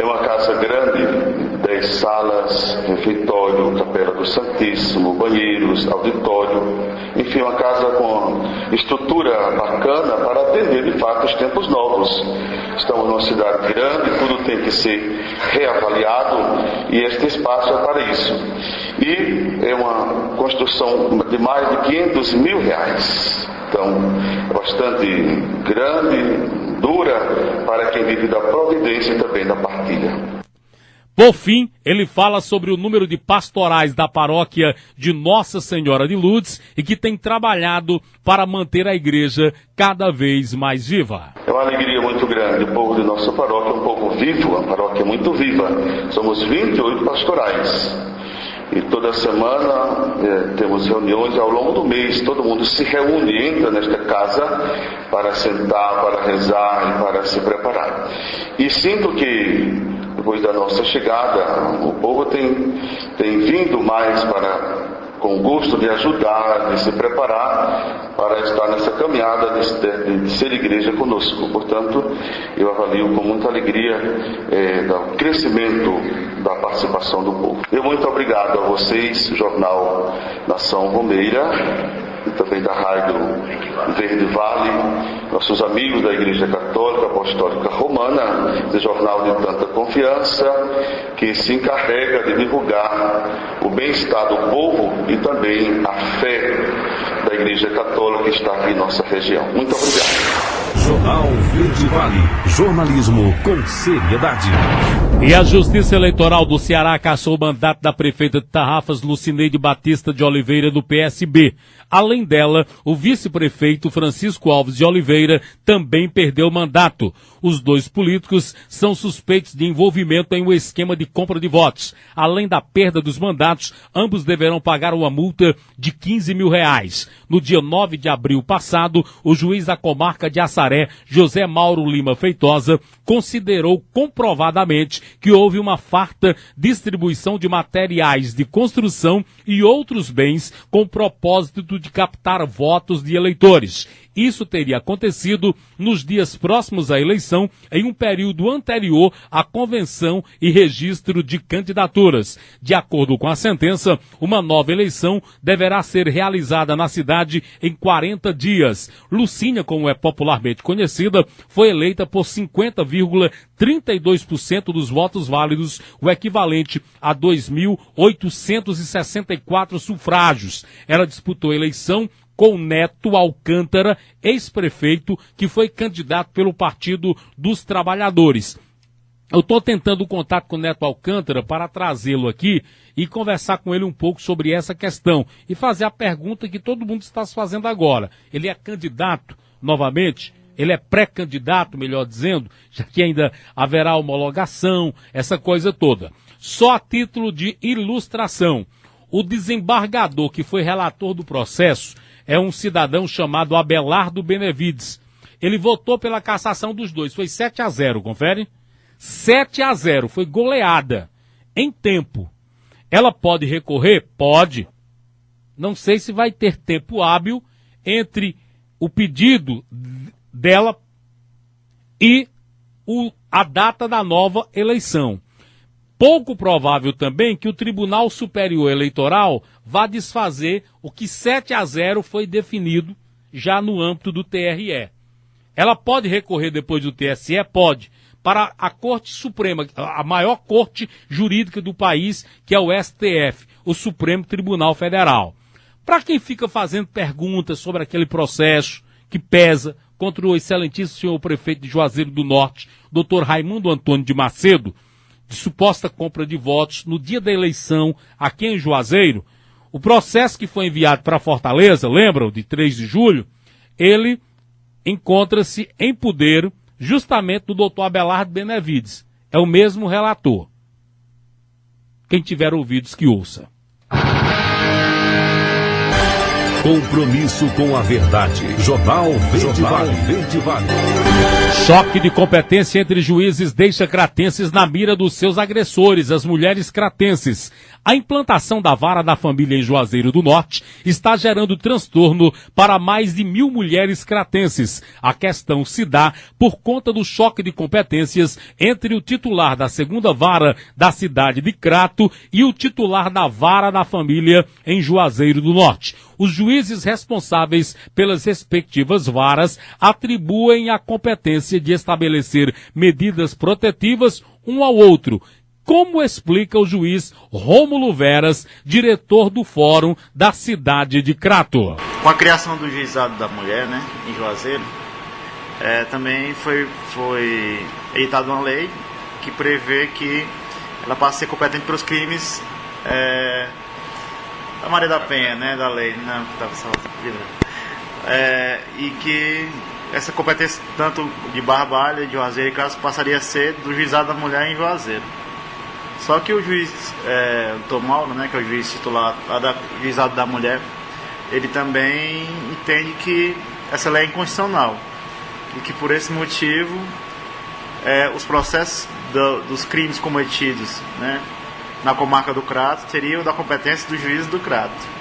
uma casa grande, 10 salas, refeitório, capela do Santíssimo, banheiros, auditório, enfim, uma casa com estrutura bacana para atender de fato os tempos novos. Estamos numa cidade grande, tudo tem que ser reavaliado e este espaço é para isso. E é uma construção de mais de R$500 mil. Então, bastante grande, dura para quem vive da providência e também da partilha. Por fim, ele fala sobre o número de pastorais da paróquia de Nossa Senhora de Lourdes e que tem trabalhado para manter a igreja cada vez mais viva. É uma alegria muito grande. O povo de nossa paróquia é um povo vivo, uma paróquia muito viva. Somos 28 pastorais. E toda semana temos reuniões ao longo do mês. Todo mundo se reúne, entra nesta casa para sentar, para rezar e para se preparar. E sinto que depois da nossa chegada, o povo tem vindo mais com gosto de ajudar, de se preparar para estar nessa caminhada de ser igreja conosco. Portanto, eu avalio com muita alegria o crescimento da participação do povo. Eu muito obrigado a vocês, Jornal Nação Romeira, e também da Rádio Verde Vale, nossos amigos da Igreja Católica Apostólica Romana, esse jornal de tanta confiança, que se encarrega de divulgar o bem-estar do povo e também a fé da Igreja Católica que está aqui em nossa região. Muito obrigado. Jornal Verde Vale, jornalismo com seriedade. E a Justiça Eleitoral do Ceará cassou o mandato da prefeita de Tarrafas, Lucineide Batista de Oliveira, do PSB. Além dela, o vice-prefeito Francisco Alves de Oliveira também perdeu o mandato. Os dois políticos são suspeitos de envolvimento em um esquema de compra de votos. Além da perda dos mandatos, ambos deverão pagar uma multa de R$15 mil. No dia 9 de abril passado, o juiz da comarca de Assaré, José Mauro Lima Feitosa, considerou comprovadamente que houve uma farta distribuição de materiais de construção e outros bens com o propósito de captar votos de eleitores. Isso teria acontecido nos dias próximos à eleição, em um período anterior à convenção e registro de candidaturas. De acordo com a sentença, uma nova eleição deverá ser realizada na cidade em 40 dias. Lucínia, como é popularmente conhecida, foi eleita por 50,32% dos votos válidos, o equivalente a 2.864 sufrágios. Ela disputou a eleição com Neto Alcântara, ex-prefeito, que foi candidato pelo Partido dos Trabalhadores. Eu estou tentando contato com o Neto Alcântara para trazê-lo aqui e conversar com ele um pouco sobre essa questão e fazer a pergunta que todo mundo está se fazendo agora. Ele é candidato novamente? Ele é pré-candidato, melhor dizendo, já que ainda haverá homologação, essa coisa toda. Só a título de ilustração, o desembargador que foi relator do processo é um cidadão chamado Abelardo Benevides. Ele votou pela cassação dos dois. Foi 7-0, confere? 7-0, foi goleada. Em tempo. Ela pode recorrer? Pode. Não sei se vai ter tempo hábil entre o pedido dela e a data da nova eleição. Pouco provável também que o Tribunal Superior Eleitoral vá desfazer o que 7-0 foi definido já no âmbito do TRE. Ela pode recorrer depois do TSE? Pode. Para a Corte Suprema, a maior corte jurídica do país, que é o STF, o Supremo Tribunal Federal. Para quem fica fazendo perguntas sobre aquele processo que pesa contra o excelentíssimo senhor prefeito de Juazeiro do Norte, Dr. Raimundo Antônio de Macedo, de suposta compra de votos no dia da eleição aqui em Juazeiro, o processo que foi enviado para Fortaleza, lembram, de 3 de julho, ele encontra-se em poder justamente do doutor Abelardo Benevides. É o mesmo relator. Quem tiver ouvidos que ouça. Compromisso com a verdade. Jornal Verde Vale. Verde Vale. Choque de competência entre juízes deixa cratenses na mira dos seus agressores, as mulheres cratenses. A implantação da vara da família em Juazeiro do Norte está gerando transtorno para mais de 1.000 mulheres cratenses. A questão se dá por conta do choque de competências entre o titular da segunda vara da cidade de Crato e o titular da vara da família em Juazeiro do Norte. Os juízes responsáveis pelas respectivas varas atribuem a competência de estabelecer medidas protetivas um ao outro, como explica o juiz Rômulo Veras, diretor do Fórum da cidade de Crato. Com a criação do Juizado da Mulher, né, em Juazeiro, também foi editada uma lei que prevê que ela passa a ser competente pelos crimes da Maria da Penha, né, da lei, não, estava só e que essa competência tanto de Barbalha, de Juazeiro e Crato passaria a ser do Juizado da Mulher em Juazeiro. Só que o juiz Dr. Mauro, né, que é o juiz titular do Juizado da Mulher, ele também entende que essa lei é inconstitucional e que por esse motivo os processos dos crimes cometidos, né, na comarca do Crato seriam da competência do juiz do Crato.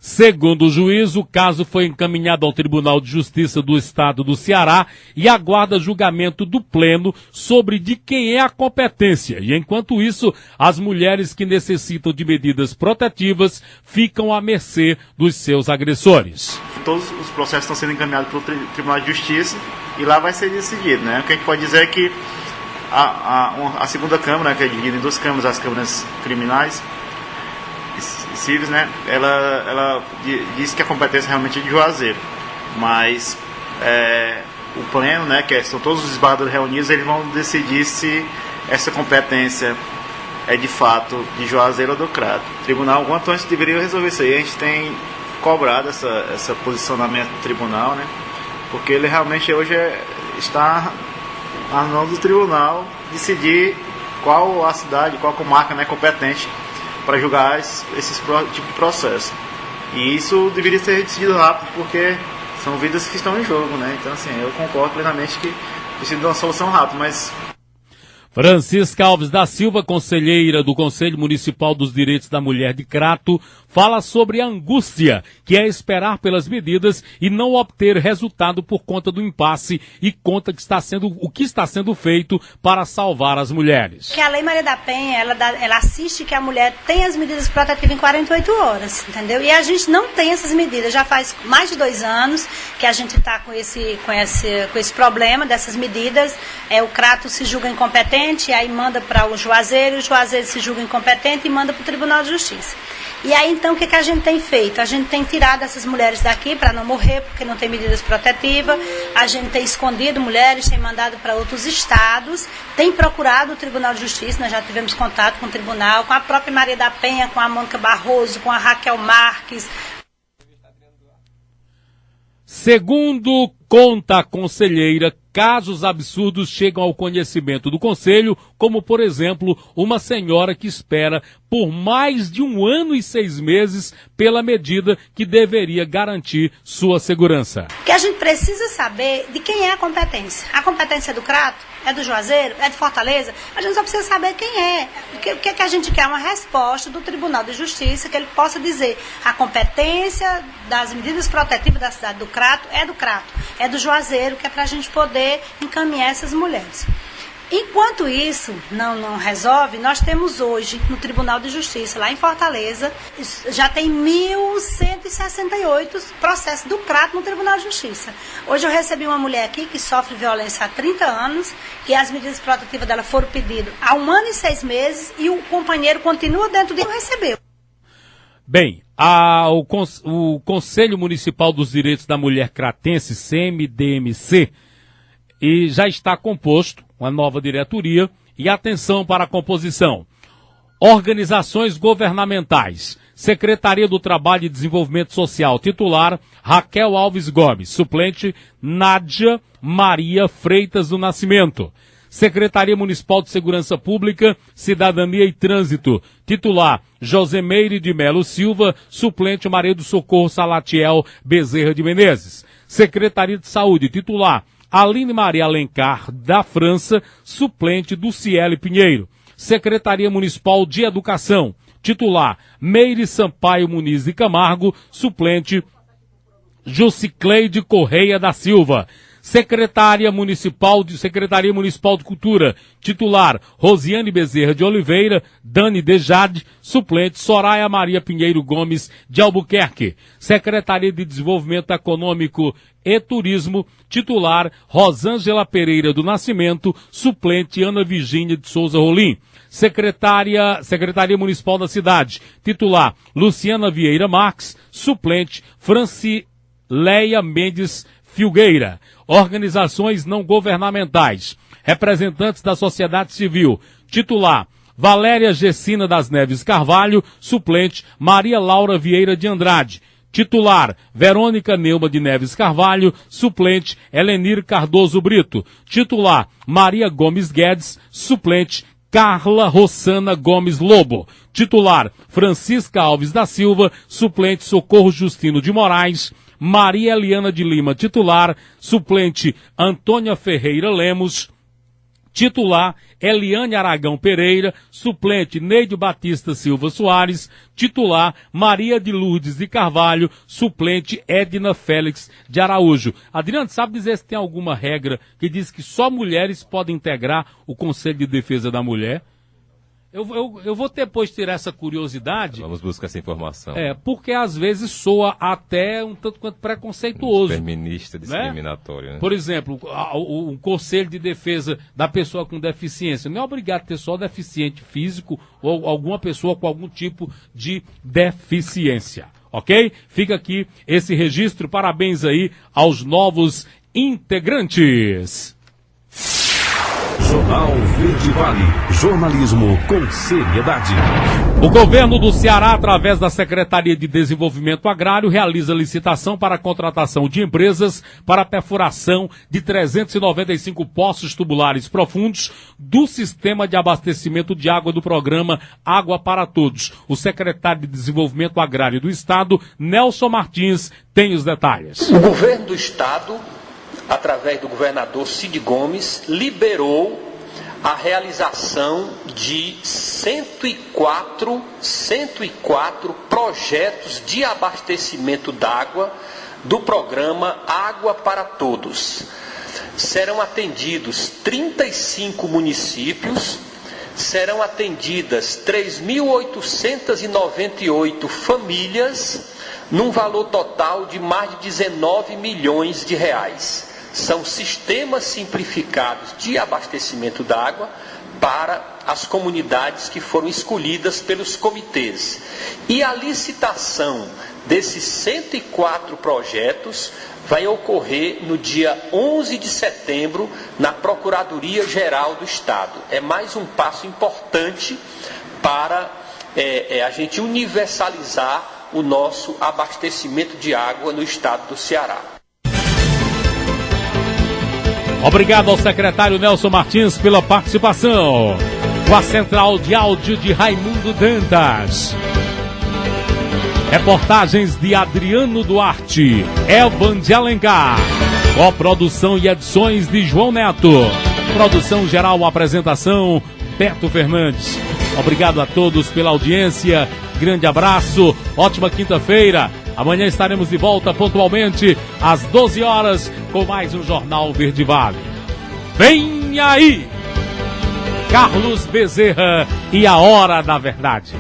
Segundo o juiz, o caso foi encaminhado ao Tribunal de Justiça do Estado do Ceará e aguarda julgamento do Pleno sobre de quem é a competência. E enquanto isso, as mulheres que necessitam de medidas protetivas ficam à mercê dos seus agressores. Todos os processos estão sendo encaminhados pelo Tribunal de Justiça e lá vai ser decidido, né? O que a gente pode dizer é que a segunda Câmara, que é dividida em duas câmaras, as câmaras criminais cíveis, né, ela diz que a competência realmente é de Juazeiro, mas o Pleno, né, que são todos os desembargadores reunidos, eles vão decidir se essa competência é de fato de Juazeiro ou do Crato. O tribunal, quanto antes, deveria resolver isso aí. A gente tem cobrado esse posicionamento do tribunal, né, porque ele realmente hoje está na mão do tribunal decidir qual a cidade, qual a comarca, né, competente para julgar esse tipo de processo. E isso deveria ser decidido rápido, porque são vidas que estão em jogo, né? Então, assim, eu concordo plenamente que precisa de uma solução rápida, mas... Francisca Alves da Silva, conselheira do Conselho Municipal dos Direitos da Mulher de Crato, fala sobre a angústia que é esperar pelas medidas e não obter resultado por conta do impasse e conta que o que está sendo feito para salvar as mulheres. Que a Lei Maria da Penha, ela assiste que a mulher tem as medidas protetivas em 48 horas, entendeu? E a gente não tem essas medidas, já faz mais de 2 anos que a gente está com esse problema dessas medidas. O Crato se julga incompetente, aí manda para o Juazeiro se julga incompetente e manda para o Tribunal de Justiça. E aí, então, o que a gente tem feito? A gente tem tirado essas mulheres daqui para não morrer, porque não tem medidas protetivas. A gente tem escondido mulheres, tem mandado para outros estados, tem procurado o Tribunal de Justiça. Nós já tivemos contato com o tribunal, com a própria Maria da Penha, com a Mônica Barroso, com a Raquel Marques. Segundo conta a conselheira, casos absurdos chegam ao conhecimento do Conselho, como, por exemplo, uma senhora que espera por mais de 1 ano e 6 meses pela medida que deveria garantir sua segurança. Que a gente precisa saber de quem é a competência. A competência é do Crato? É do Juazeiro? É de Fortaleza? A gente só precisa saber quem é. O que a gente quer? Uma resposta do Tribunal de Justiça, que ele possa dizer a competência das medidas protetivas da cidade do Crato é do Crato, é do Juazeiro, que é para a gente poder encaminhar essas mulheres. Enquanto isso não resolve, nós temos hoje no Tribunal de Justiça, lá em Fortaleza, já tem 1.168 processos do Crato no Tribunal de Justiça. Hoje eu recebi uma mulher aqui que sofre violência há 30 anos, que as medidas protetivas dela foram pedidas há 1 ano e 6 meses e o companheiro continua dentro de recebeu. Bem, o Conselho Municipal dos Direitos da Mulher Cratense, CMDMC, e já está composto uma nova diretoria e atenção para a composição. Organizações governamentais, Secretaria do Trabalho e Desenvolvimento Social, titular Raquel Alves Gomes, suplente Nádia Maria Freitas do Nascimento. Secretaria Municipal de Segurança Pública, Cidadania e Trânsito, titular Josemeire de Melo Silva, suplente Maria do Socorro Salatiel Bezerra de Menezes. Secretaria de Saúde, titular Aline Maria Alencar da França, suplente do Ciele Pinheiro. Secretaria Municipal de Educação, titular Meire Sampaio Muniz de Camargo, suplente Jucicleide Correia da Silva. Secretaria Municipal de Cultura, titular Rosiane Bezerra de Oliveira, Dani Dejade, suplente Soraya Maria Pinheiro Gomes de Albuquerque. Secretaria de Desenvolvimento Econômico e Turismo, titular Rosângela Pereira do Nascimento, suplente Ana Virgínia de Souza Rolim. Secretaria Municipal da Cidade, titular Luciana Vieira Marques, suplente Francileia Mendes Filgueira. Organizações não governamentais, representantes da sociedade civil, titular Valéria Gessina das Neves Carvalho, suplente Maria Laura Vieira de Andrade, titular Verônica Neuma de Neves Carvalho, suplente Helenir Cardoso Brito, titular Maria Gomes Guedes, suplente Carla Rossana Gomes Lobo, titular Francisca Alves da Silva, suplente Socorro Justino de Moraes, Maria Eliana de Lima, titular, suplente Antônia Ferreira Lemos, titular Eliane Aragão Pereira, suplente Neide Batista Silva Soares, titular Maria de Lourdes de Carvalho, suplente Edna Félix de Araújo. Adriano, sabe dizer se tem alguma regra que diz que só mulheres podem integrar o Conselho de Defesa da Mulher? Eu vou depois tirar essa curiosidade. Vamos buscar essa informação. Porque às vezes soa até um tanto quanto preconceituoso. Feminista, discriminatório, né? Por exemplo, o Conselho de Defesa da pessoa com deficiência não é obrigado a ter só deficiente físico ou alguma pessoa com algum tipo de deficiência, ok? Fica aqui esse registro, parabéns aí aos novos integrantes. Jornal Verde Vale. Jornalismo com seriedade. O governo do Ceará, através da Secretaria de Desenvolvimento Agrário, realiza licitação para a contratação de empresas para a perfuração de 395 poços tubulares profundos do sistema de abastecimento de água do programa Água para Todos. O secretário de Desenvolvimento Agrário do Estado, Nelson Martins, tem os detalhes. O governo do Estado, através do governador Cid Gomes, liberou a realização de 104 projetos de abastecimento d'água do programa Água para Todos. Serão atendidos 35 municípios, serão atendidas 3.898 famílias, num valor total de mais de 19 milhões de reais. São sistemas simplificados de abastecimento d'água para as comunidades que foram escolhidas pelos comitês. E a licitação desses 104 projetos vai ocorrer no dia 11 de setembro na Procuradoria-Geral do Estado. É mais um passo importante para a gente universalizar o nosso abastecimento de água no estado do Ceará. Obrigado ao secretário Nelson Martins pela participação. Com a central de áudio de Raimundo Dantas. Reportagens de Adriano Duarte, Evan de Alencar. Coprodução e edições de João Neto. Produção geral, apresentação, Beto Fernandes. Obrigado a todos pela audiência. Grande abraço, ótima quinta-feira. Amanhã estaremos de volta pontualmente às 12 horas com mais um Jornal Verde Vale. Vem aí, Carlos Bezerra e a Hora da Verdade.